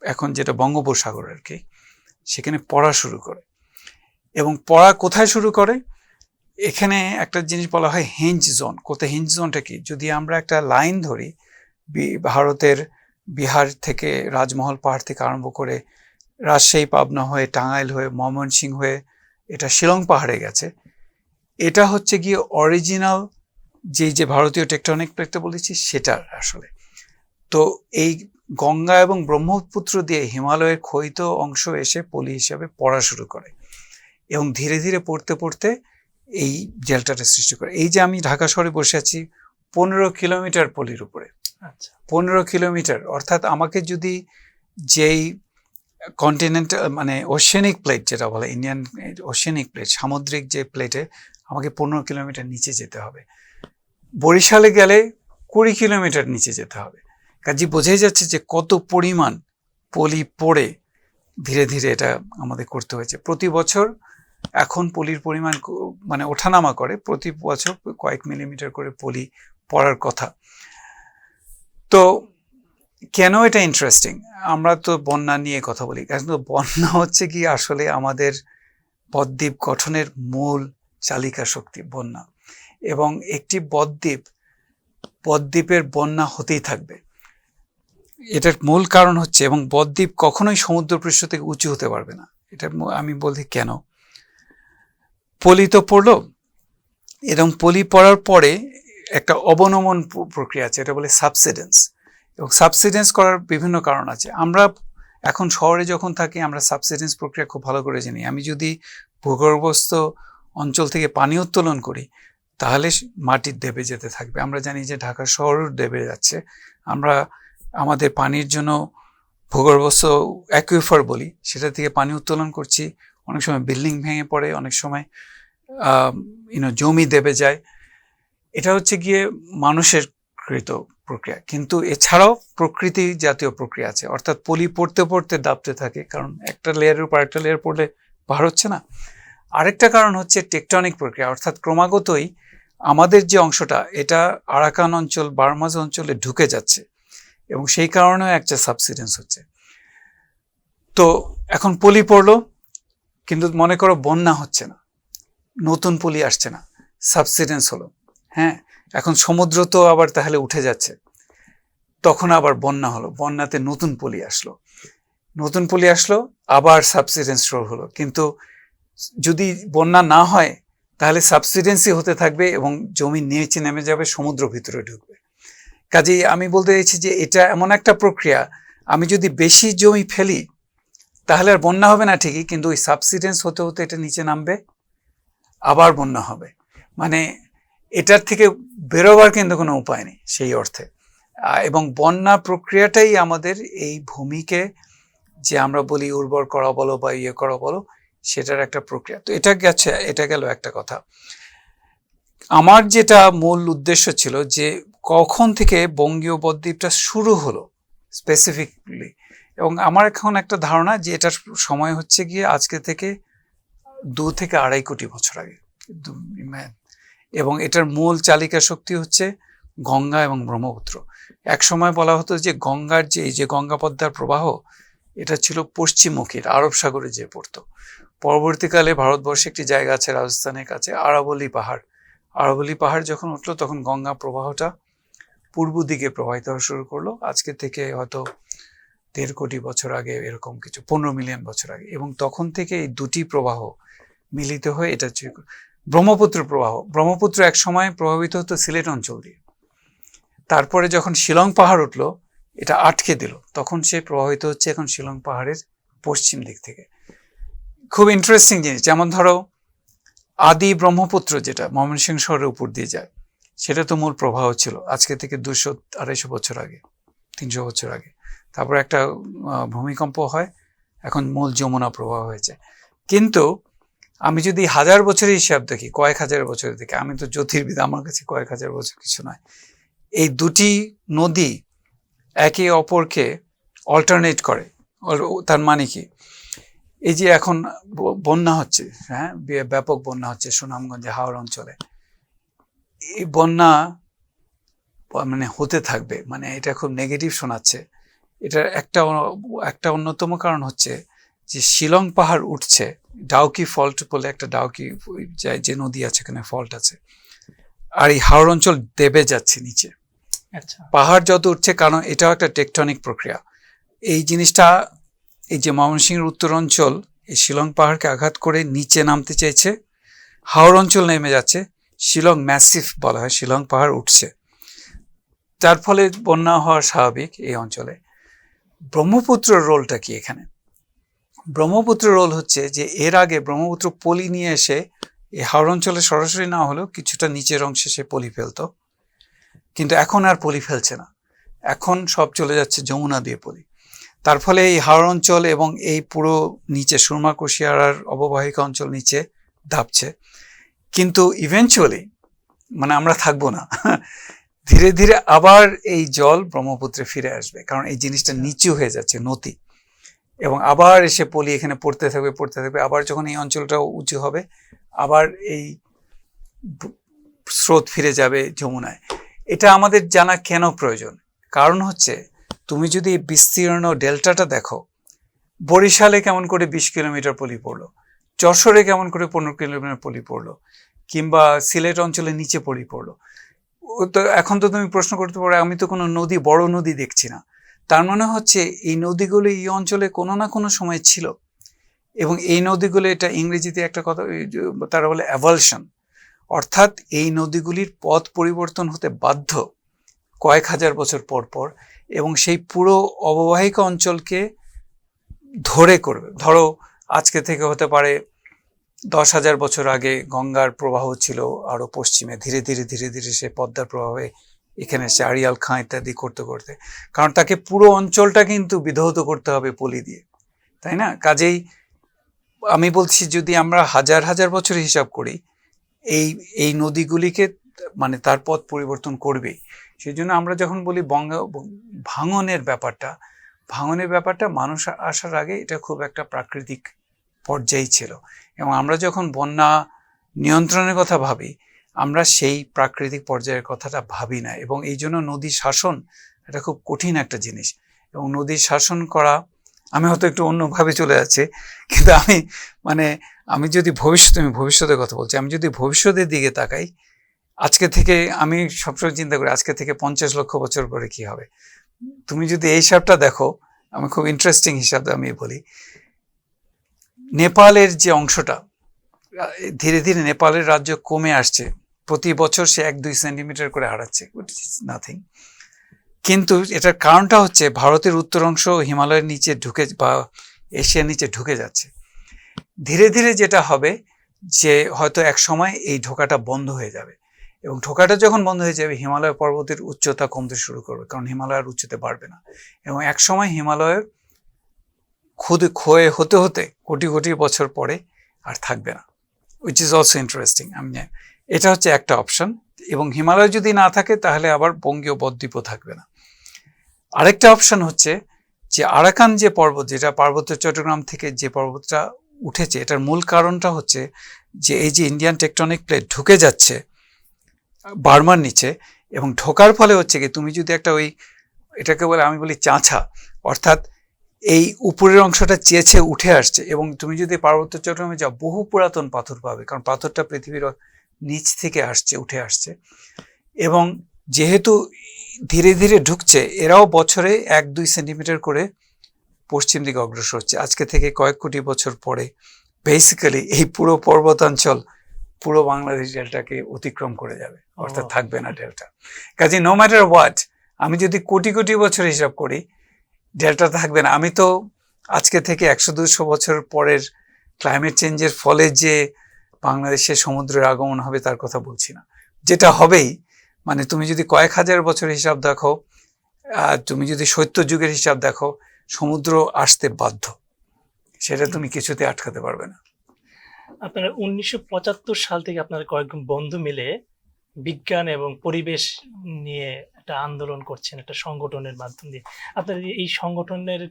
এখন যেটা বঙ্গোপসাগর আর কি, সেখানে পড়া শুরু করে। এবং পড়া কোথায় শুরু করে? এখানে একটা জিনিস বলা হয় হিঞ্জ জোন। কোথায় হিঞ্জ জোনটা কি? যদি আমরা একটা লাইন ধরি, ভারতের বিহার থেকে রাজমহল পাহাড় থেকে আরম্ভ করে রাজশাহী পাবনা হয়ে টাঙ্গাইল হয়ে ময়মনসিংহ হয়ে এটা শিলং পাহাড়ে গেছে, এটা হচ্ছে গিয়ে অরিজিনাল যে ভারতীয় টেকটনিক প্লেটটা বলেছি সেটার আসলে। তো এই গঙ্গা এবং ব্রহ্মপুত্র দিয়ে হিমালয়ের ক্ষয়িত অংশ এসে পলি হিসাবে পড়া শুরু করে, এবং ধীরে ধীরে পড়তে পড়তে এই ডেল্টাটা সৃষ্টি করে। এই যে আমি ঢাকা শহরে বসে আছি 15 কিলোমিটার পলির উপরে, আচ্ছা 15 কিলোমিটার, অর্থাৎ আমাকে যদি যেই কন্টিনেন্টাল মানে ওশেনিক প্লেট যেটা বলে, ইন্ডিয়ান ওশেনিক প্লেট, সামুদ্রিক যে প্লেটে আমাকে 15 কিলোমিটার নিচে যেতে হবে, বরিশালে গেলে 20 কিলোমিটার নিচে যেতে হবে। কাজে বোঝাই যাচ্ছে যে কত পরিমাণ পলি পড়ে ধীরে ধীরে এটা আমাদের করতে হয়েছে। প্রতি বছর এখন পলির পরিমাণ মানে ওঠানামা করে, প্রতি বছর কয়েক মিলিমিটার করে পলি পড়ার কথা। তো কেন এটা ইন্টারেস্টিং? আমরা তো বন্যা নিয়ে কথা বলি, কিন্তু বন্যা হচ্ছে কি আসলে আমাদের বদ্বীপ গঠনের মূল চালিকা শক্তি বন্যা, এবং একটি বদ্বীপের বন্যা হতেই থাকবে। এটার মূল কারণ হচ্ছে, এবং বদ্বীপ কখনোই সমুদ্রপৃষ্ঠ থেকে উঁচু হতে পারবে না। এটা আমি বলছি কেন। পলি তো পড়লো, এবং পলি পড়ার পরে একটা অবনমন প্রক্রিয়া আছে, এটা বলে সাবসিডেন্স। এবং সাবসিডেন্স করার বিভিন্ন কারণ আছে। আমরা এখন শহরে যখন থাকি আমরা সাবসিডেন্স প্রক্রিয়া খুব ভালো করে জানি। আমি যদি ভূগর্ভস্থ অঞ্চল থেকে পানি উত্তোলন করি তাহলে মাটির দেবে যেতে থাকবে। আমরা জানি যে ঢাকা শহরের দেবে যাচ্ছে। আমরা আমাদের পানির জন্য ভূগর্ভস্থ অ্যাকুইফার বলি, সেটা থেকে পানি উত্তোলন করছি। অনেক সময় বিল্ডিং ভেঙে পড়ে, অনেক সময় জমি দেবে যায়। এটা হচ্ছে গিয়ে মানুষের কৃত প্রক্রিয়া, কিন্তু এছাড়াও প্রকৃতি জাতীয় প্রক্রিয়া আছে, অর্থাৎ পলি পড়তে পড়তে দাবতে থাকে, কারণ একটা লেয়ারের উপর একটা লেয়ার পড়লে পার হচ্ছে না। আরেকটা কারণ হচ্ছে টেকটনিক প্রক্রিয়া, অর্থাৎ ক্রমাগতই আমাদের যে অংশটা এটা আরাকান অঞ্চল, বার্মাজ অঞ্চলে ঢুকে যাচ্ছে, এবং সেই কারণেও একটা সাবসিডেন্স হচ্ছে। তো এখন পলি পড়লো, কিন্তু মনে করো বন্যা হচ্ছে না, নতুন পলি আসছে না, সাবসিডেন্স হলো। হ্যাঁ, এখন সমুদ্র তো আবার তাহলে উঠে যাচ্ছে, তখন আবার বন্যা হলো, বন্যাতে নতুন পলি আসলো, আবার সাবসিডেন্স শুরু হলো। কিন্তু যদি বন্যা না হয় তাহলে সাবসিডেন্সই হতে থাকবে এবং জমি নিচে নেমে যাবে, সমুদ্র ভিতরে ঢুকবে। কাজেই আমি বলতে চাইছি যে এটা এমন একটা প্রক্রিয়া, আমি যদি বেশি জমি ফেলি তাহলে আর বন্যা হবে না ঠিকই, কিন্তু ওই সাবসিডেন্স হতে হতে এটা নিচে নামবে, আবার বন্যা হবে। মানে এটার থেকে বেরোবার কিন্তু কোনো উপায় নেই সেই অর্থে। এবং বন্যা প্রক্রিয়াটাই আমাদের এই ভূমিকে, যে আমরা বলি উর্বর করা বলো বা ইয়ে করা বলো, সেটার একটা প্রক্রিয়া। তো এটা গেল একটা কথা। আমার যেটা মূল উদ্দেশ্য ছিল যে কখন থেকে বঙ্গীয় বদ্বীপটা শুরু হলো স্পেসিফিকলি, এবং আমার এখন একটা ধারণা যে এটার সময় হচ্ছে গিয়ে আজকে থেকে 2 থেকে 2.5 কোটি বছর আগে। এবং এটার মূল চালিকা শক্তি হচ্ছে গঙ্গা এবং ব্রহ্মপুত্র। এক সময় বলা হতো যে গঙ্গার এই যে গঙ্গা পদ্মার প্রবাহ, এটা ছিল পশ্চিমমুখী, আরব সাগরে যে পড়তো। পরবর্তীকালে ভারতবর্ষে একটি জায়গা আছে রাজস্থানের কাছে, আরাবলী পাহাড় যখন উঠলো তখন গঙ্গা প্রবাহটা পূর্ব দিকে প্রবাহিত হওয়া শুরু করলো, আজকে থেকে হয়তো 1.5 কোটি বছর আগে, এরকম কিছু 15 মিলিয়ন বছর আগে। এবং তখন থেকে এই দুটি প্রবাহ মিলিত হয়ে এটা ব্রহ্মপুত্র এক সময় প্রভাবিত হতো সিলেট অঞ্চল দিয়ে, তারপরে যখন শিলং পাহাড় উঠলো এটা আটকে দিল, তখন সে প্রভাবিত হচ্ছে এখন শিলং পাহাড়ের পশ্চিম দিক থেকে। খুব ইন্টারেস্টিং জিনিস, যেমন ধরো আদি ব্রহ্মপুত্র যেটা ময়মনসিংহ শহরের উপর দিয়ে যায়, সেটা তো মূল প্রবাহ ছিল আজকে থেকে 200-250 বছর আগে, 300 বছর আগে। তারপর একটা ভূমিকম্প হয়, এখন মূল যমুনা প্রবাহ হয়েছে। কিন্তু আমি যদি 1000 বছরের হিসাব দেখি, কয়েক হাজার বছরের দেখি, আমি তো জ্যোতির্বিদ, আমার কাছে কয়েক হাজার বছর কিছু নয়। এই দুটি নদী একে অপরকে অল্টারনেট করে। তার মানে কি, এই যে এখন বন্যা হচ্ছে, হ্যাঁ ব্যাপক বন্যা হচ্ছে সুনামগঞ্জে, হাওড় অঞ্চলে, এই বন্যা মানে হতে থাকবে, মানে এটা খুব নেগেটিভ শোনাচ্ছে। এটার একটা অন্যতম কারণ হচ্ছে যে শিলং পাহাড় উঠছে, ডাউকি ফল্ট বলে একটা ডাউকি যে নদী আছে, এখানে ফল্ট আছে, আর এই হাওড় অঞ্চল দেবে যাচ্ছে নিচে। আচ্ছা, পাহাড় যত উঠছে, কারণ এটাও একটা টেকটনিক প্রক্রিয়া। এই জিনিসটা, এই যে ময়মনসিংহের উত্তর অঞ্চল এই শিলং পাহাড়কে আঘাত করে নিচে নামতে চাইছে, হাওড় অঞ্চল নেমে যাচ্ছে, শিলং ম্যাসিভ বলা হয়, শিলং পাহাড় উঠছে, যার ফলে বন্যা হওয়া স্বাভাবিক এই অঞ্চলে। ব্রহ্মপুত্রের রোলটা কি এখানে? ব্রহ্মপুত্র রোল হচ্ছে যে এর আগে ব্রহ্মপুত্র পলি নিয়ে এসে এই হাওড় অঞ্চলে সরাসরি না হলেও কিছুটা নিচের অংশে সে পলি ফেলতো, কিন্তু এখন আর পলি ফেলছে না, এখন সব চলে যাচ্ছে যমুনা দিয়ে পলি। তার ফলে এই হাওড় অঞ্চল এবং এই পুরো নিচে সুরমা কুশিয়ারার অববাহিকা অঞ্চল নিচে দাবছে। কিন্তু ইভেনচুয়ালি মানে আমরা থাকবো না, ধীরে ধীরে আবার এই জল ব্রহ্মপুত্রে ফিরে আসবে, কারণ এই জিনিসটা নিচু হয়ে যাচ্ছে নদী, এবং আবার এসে পলি এখানে পড়তে থাকবে। আবার যখন এই অঞ্চলটা উঁচু হবে আবার এই স্রোত ফিরে যাবে যমুনায়। এটা আমাদের জানা কেন প্রয়োজন? কারণ হচ্ছে তুমি যদি বিস্তীর্ণ ডেল্টাটা দেখো, বরিশালে কেমন করে 20 কিলোমিটার পলি পড়লো, যশোরে কেমন করে 15 কিলোমিটার পলি পড়লো, কিংবা সিলেট অঞ্চলে নিচে পলি পড়লো। তো এখন তো তুমি প্রশ্ন করতে পারো আমি তো কোনো নদী, বড় নদী দেখছি না। তার মানে হচ্ছে এই নদীগুলো এই অঞ্চলে কোনো না কোনো সময় ছিল, এবং এই নদীগুলো, এটা ইংরেজিতে একটা কথা তারা বলে অ্যাভালশন, অর্থাৎ এই নদীগুলির পথ পরিবর্তন হতে বাধ্য কয়েক হাজার বছর পর পর, এবং সেই পুরো অববাহিকা অঞ্চলকে ধরে করবে। ধরো আজকে থেকে হতে পারে 10,000 বছর আগে গঙ্গার প্রবাহ ছিল আরো পশ্চিমে, ধীরে ধীরে সে পদ্মার প্রভাবে এখানে এসে আড়িয়াল খাঁ ইত্যাদি করতে করতে, কারণ তাকে পুরো অঞ্চলটা কিন্তু বিধৌত করতে হবে পলি দিয়ে, তাই না? কাজেই আমি বলছি যদি আমরা হাজার হাজার বছর হিসাব করি, এই নদীগুলিকে মানে তার পথ পরিবর্তন করবেই। সেই জন্য আমরা যখন বলি ভাঙনের ব্যাপারটা মানুষ আসার আগে এটা খুব একটা প্রাকৃতিক পর্যায়ে ছিল, এবং আমরা যখন বন্যা নিয়ন্ত্রণের কথা ভাবি আমরা সেই প্রাকৃতিক পর্যায়ের কথাটা ভাবি না, এবং এই জন্য নদী শাসন এটা খুব কঠিন একটা জিনিস। এবং নদী শাসন করা, আমি হয়তো একটু অন্যভাবে চলে যাচ্ছি, কিন্তু আমি যদি ভবিষ্যতের কথা বলছি, আমি যদি ভবিষ্যতের দিকে তাকাই, আজকে থেকে আমি সবসময় চিন্তা করি আজকে থেকে 50 লক্ষ বছর পরে কি হবে। তুমি যদি এই হিসাবটা দেখো, আমি খুব ইন্টারেস্টিং হিসাব আমি বলি, নেপালের যে অংশটা ধীরে ধীরে নেপালের রাজ্য কমে আসছে, প্রতি বছর সে 1-2 সেন্টিমিটার করে হারাচ্ছে, নাথিং। কিন্তু এটার কারণটা হচ্ছে ভারতের উত্তর অংশ হিমালয়ের নিচে ঢুকে বা এশিয়ার নিচে ঢুকে যাচ্ছে। ধীরে ধীরে যেটা হবে যে হয়তো এক সময় এই ঢোকাটা বন্ধ হয়ে যাবে, এবং ঢোকাটা যখন বন্ধ হয়ে যাবে হিমালয় পর্বতের উচ্চতা কমতে শুরু করবে, কারণ হিমালয়ের উচ্চতা বাড়বে না, এবং এক সময় হিমালয়ের ক্ষয় হতে হতে কোটি কোটি বছর পরে আর থাকবে না, উইচ ইজ অলসো ইন্টারেস্টিং। এটা হচ্ছে একটা অপশন, এবং হিমালয় যদি না থাকে তাহলে আবার বঙ্গীয় বদ্বীপও থাকবে না। আরেকটা অপশন হচ্ছে যে আরাকান যে পর্বত, যেটা পার্বত্য চট্টগ্রাম থেকে যে পর্বতটা উঠেছে, এটার মূল কারণটা হচ্ছে যে এই যে ইন্ডিয়ান টেকটনিক প্লেট ঢুকে যাচ্ছে বার্মার নিচে, এবং ঢোকার ফলে হচ্ছে কি তুমি যদি একটা এটাকে বলে আমি বলি চাঁচা, অর্থাৎ এই উপরের অংশটা চেয়েছে উঠে আসছে, এবং তুমি যদি পার্বত্য চট্টগ্রামে যাও বহু পুরাতন পাথর পাবে, কারণ পাথরটা পৃথিবীর নিচ থেকে উঠে আসছে, এবং যেহেতু ধীরে ধীরে ঢুকছে এরাও বছরে 1-2 সেন্টিমিটার করে পশ্চিম দিকে অগ্রসর হচ্ছে। আজকে থেকে কয়েক কোটি বছর পরে বেসিক্যালি এই পুরো পর্বতাঞ্চল পুরো বাংলাদেশ ডেল্টাকে অতিক্রম করে যাবে, অর্থাৎ থাকবে না ডেল্টা। কাজে নো ম্যাটার হোয়াট, আমি যদি কোটি কোটি বছর হিসাব করি ডেল্টা থাকবে না। আমি তো আজকে থেকে 100-200 বছর পরের ক্লাইমেট চেঞ্জের ফলে যে বাংলাদেশে সমুদ্রের আগমন হবে তার কথা বলছি না, যেটা হবেই। মানে তুমি যদি কয়েক হাজার বছর হিসাব দেখো, তুমি যদি সত্য যুগের হিসাব দেখো, সমুদ্র আসতে বাধ্য, সেটা তুমি কিছুতে আটকাতে পারবে না। আপনারা 1975 সাল থেকে আপনারা কয়েকজন বন্ধু মিলে বিজ্ঞান এবং পরিবেশ নিয়ে একটা আন্দোলন করছেন, একটা সংগঠনের মাধ্যম দিয়ে। আপনার এই সংগঠনের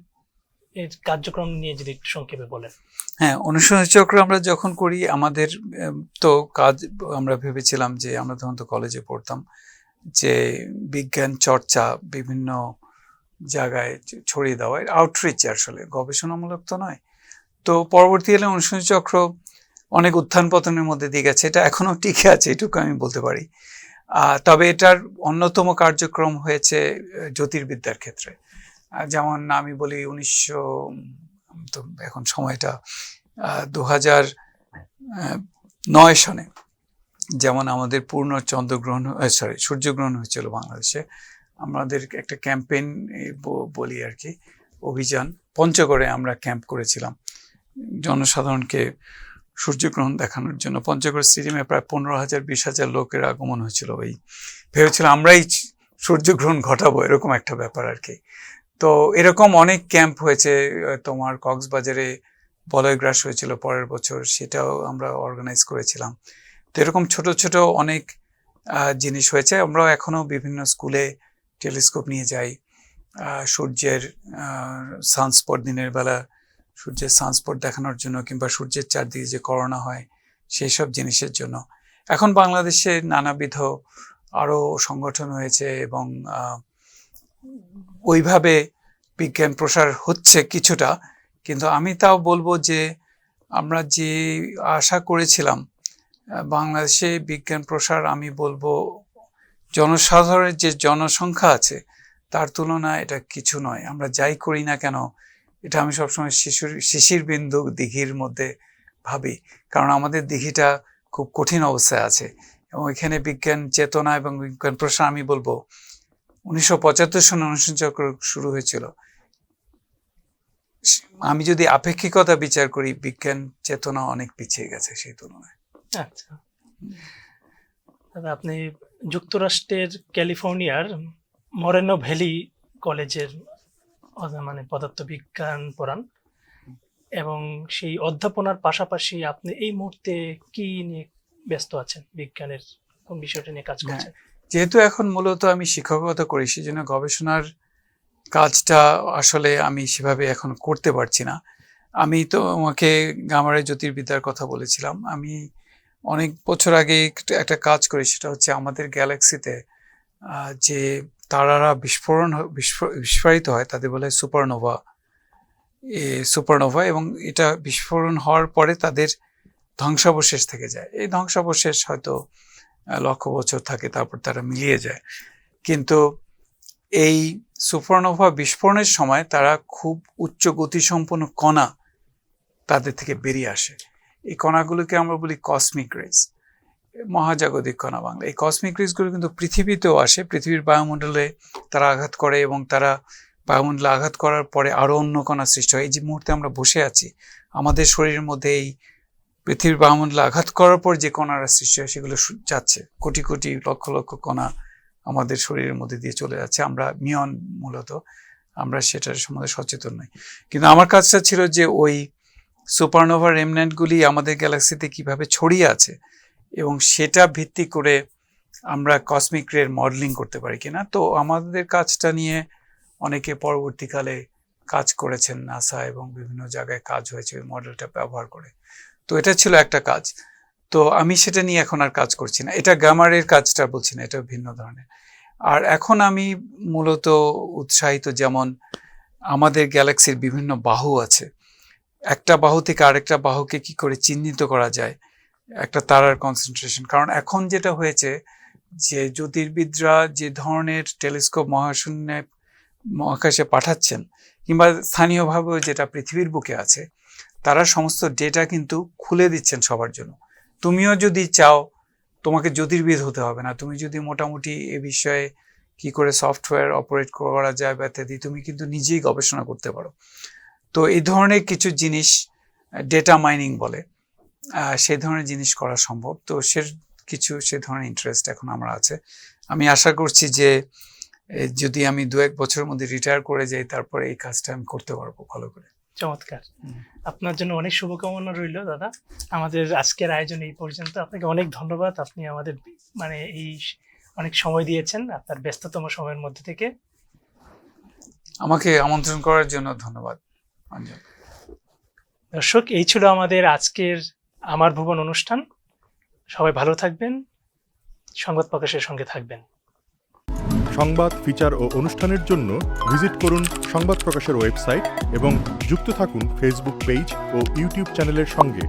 কার্যক্রম নিয়ে যদি একটু সংক্ষেপে বলেন। হ্যাঁ, অনুসন্ধান চক্র আমরা যখন করি আমাদের তো কাজ, আমরা ভেবেছিলাম যে আমরা তখন তো কলেজে পড়তাম, যে বিজ্ঞান চর্চা বিভিন্ন জায়গায় ছড়িয়ে দেওয়া, আউটরিচ, আসলে গবেষণামূলক তো নয়। তো পরবর্তীকালে অনুসন্ধান চক্র অনেক উত্থান পতনের মধ্যে দিয়ে গেছে, এটা এখনো টিকে আছে এটুকু আমি বলতে পারি। তবে এটার অন্যতম কার্যক্রম হয়েছে জ্যোতির্বিদ্যার ক্ষেত্রে। যেমন আমি বলি 1900, তো এখন সময়টা 2009 সনে যেমন আমাদের পূর্ণ চন্দ্রগ্রহণ, সূর্যগ্রহণ হয়েছিল বাংলাদেশে। আমাদের একটা ক্যাম্পেইন বলি আর কি, অভিযান, পঞ্চগড়ে আমরা ক্যাম্প করেছিলাম জনসাধারণকে সূর্যগ্রহণ দেখানোর জন্য পঞ্চগড় স্টেডিয়ামে প্রায় 15,000-20,000 লোকের আগমন হয়েছিল। ওই ভেবেছিল আমরাই সূর্যগ্রহণ ঘটাবো, এরকম একটা ব্যাপার আর কি। তো এরকম অনেক ক্যাম্প হয়েছে, তোমার কক্সবাজারে বলয়গ্রাস হয়েছিল পরের বছর, সেটাও আমরা অর্গানাইজ করেছিলাম। তো এরকম ছোট ছোট অনেক জিনিস হয়েছে। আমরাও এখনো বিভিন্ন স্কুলে টেলিস্কোপ নিয়ে যাই সূর্যের সানস্পট, দিনের বেলা সূর্যের সানস্পট দেখানোর জন্য, কিংবা সূর্যের চারদিকে যে করোনা হয় সেই সব জিনিসের জন্য। এখন বাংলাদেশে নানাবিধ আরো সংগঠন হয়েছে এবং ওইভাবে বিজ্ঞান প্রসার হচ্ছে কিছুটা। কিন্তু আমি তাও বলবো যে আমরা যে আশা করেছিলাম বাংলাদেশে বিজ্ঞান প্রসার, আমি বলবো জনসাধারণের যে জনসংখ্যা আছে তার তুলনায় এটা কিছু নয়। আমরা যাই করি না কেন, এটা আমি সবসময় শিশির বিন্দু দিঘির মধ্যে ভাবি, কারণ আমাদের দিঘিটা খুব কঠিন অবস্থায় আছে। এবং এখানে বিজ্ঞান চেতনা এবং বিজ্ঞান প্রসার, আমি বলবো 1975 সনে অনুশীলন চক্র শুরু হয়েছিল। আমি যদি আপেক্ষিকতা বিচার করি, বিজ্ঞান চেতনা অনেক পিছিয়ে গেছে সেই তুলনায়। আচ্ছা দাদা, আপনি যুক্তরাষ্ট্রের ক্যালিফোর্নিয়ার মরেনো ভ্যালি কলেজের মানে পদার্থবিজ্ঞান পড়ান, এবং সেই অধ্যাপনার পাশাপাশি আপনি এই মুহূর্তে কি নিয়ে ব্যস্ত আছেন, বিজ্ঞানের কোন বিষয়টা নিয়ে কাজ করছেন? যেহেতু এখন মূলত আমি শিক্ষকতা করি, সেই জন্য গবেষণার কাজটা আসলে আমি সেভাবে এখন করতে পারছি না। আমি তো আমাকে গামারে জ্যোতির্বিদ্যার কথা বলেছিলাম, আমি অনেক বছর আগে একটা কাজ করি, সেটা হচ্ছে আমাদের গ্যালাক্সিতে যে তারারা বিস্ফোরিত হয় তাদের বলে সুপারনোভা, এবং এটা বিস্ফোরণ হওয়ার পরে তাদের ধ্বংসাবশেষ থেকে যায়। এই ধ্বংসাবশেষ হয়তো লক্ষ বছর থাকে, তারপর তারা মিলিয়ে যায়। কিন্তু এই সুপারনোভা বিস্ফোরণের সময় তারা খুব উচ্চ গতিসম্পন্ন কণা তাদের থেকে বেরিয়ে আসে। এই কণাগুলোকে আমরা বলি কসমিক রেজ, মহাজাগতিক কণা বাংলা। এই কসমিক রেজগুলো কিন্তু পৃথিবীতেও আসে, পৃথিবীর বায়ুমণ্ডলে তারা আঘাত করে, এবং তারা বায়ুমণ্ডলে আঘাত করার পরে আরো অন্য কণা সৃষ্টি হয়। এই যে মুহূর্তে আমরা বসে আছি, আমাদের শরীরের মধ্যে এই পৃথিবীর বায়ুমণ্ডলে আঘাত করার পর যে কণারা সৃষ্টি হয় সেগুলো যাচ্ছে, কোটি কোটি লক্ষ লক্ষ কণা আমাদের শরীরের মধ্যে দিয়ে চলে যাচ্ছে। আমরা মিয়ন, মূলত আমরা সেটার সম্বন্ধে সচেতন নই। কিন্তু আমার কাজটা ছিল যে ওই সুপারনোভা রেমন্যান্টগুলি আমাদের গ্যালাক্সিতে কিভাবে ছড়িয়ে আছে, এবং সেটা ভিত্তি করে আমরা কসমিক রের মডেলিং করতে পারি কিনা। তো আমাদের কাজটা নিয়ে অনেকে পরবর্তীকালে কাজ করেছেন, নাসা এবং বিভিন্ন জায়গায় কাজ হয়েছে ওই মডেলটা ব্যবহার করে। তো এটা ছিল একটা কাজ। তো আমি সেটা নিয়ে এখন আর কাজ করছি না। এটা গামারের কাজটা বলছি না, এটা ভিন্ন ধরনের। আর এখন আমি মূলত উৎসাহিত, যেমন আমাদের গ্যালাক্সির বিভিন্ন বাহু আছে, একটা বাহু থেকে আরেকটা বাহুকে কি করে চিহ্নিত করা যায়, একটা তারার কনসেন্ট্রেশন। কারণ এখন যেটা হয়েছে যে জ্যোতির্বিদরা যে ধরনের টেলিস্কোপ মহাকাশে পাঠাচ্ছেন, কিংবা স্থানীয়ভাবেও যেটা পৃথিবীর বুকে আছে, তারা সমস্ত ডেটা কিন্তু খুলে দিচ্ছেন সবার জন্য। তুমিও যদি চাও, তোমাকে জ্যোতির্বিদ হতে হবে না, তুমি যদি মোটামুটি এ বিষয়ে কি করে সফটওয়্যার অপারেট করা যায় বা ইত্যাদি, তুমি কিন্তু নিজেই গবেষণা করতে পারো। তো এই ধরনের কিছু জিনিস, ডেটা মাইনিং বলে, সেই ধরনের জিনিস করা সম্ভব। তো সে ধরনের ইন্টারেস্ট এখন আমার আছে। আমি আশা করছি যে যদি আমি 2-1 বছরের মধ্যে রিটায়ার করে যাই, তারপরে এই কাজটা আমি করতে পারবো ভালো করে। চমৎকার, আপনার জন্য অনেক শুভকামনা রইল দাদা। আমাদের আজকের আয়োজন এই পর্যন্ত। আপনাকে অনেক ধন্যবাদ, আপনি আমাদের মানে এই অনেক সময় দিয়েছেন আপনার ব্যস্ততম সময়ের মধ্যে থেকে। আমাকে আমন্ত্রণ করার জন্য ধন্যবাদ অঞ্জন। দর্শক, এই ছিল আমাদের আজকের আমার ভুবন অনুষ্ঠান। সবাই ভালো থাকবেন, সংবাদ প্রকাশের সঙ্গে থাকবেন। সংবাদ, ফিচার ও অনুষ্ঠানের জন্য ভিজিট করুন সংবাদ প্রকাশের ওয়েবসাইট এবং যুক্ত থাকুন ফেসবুক পেজ ও ইউটিউব চ্যানেলের সঙ্গে।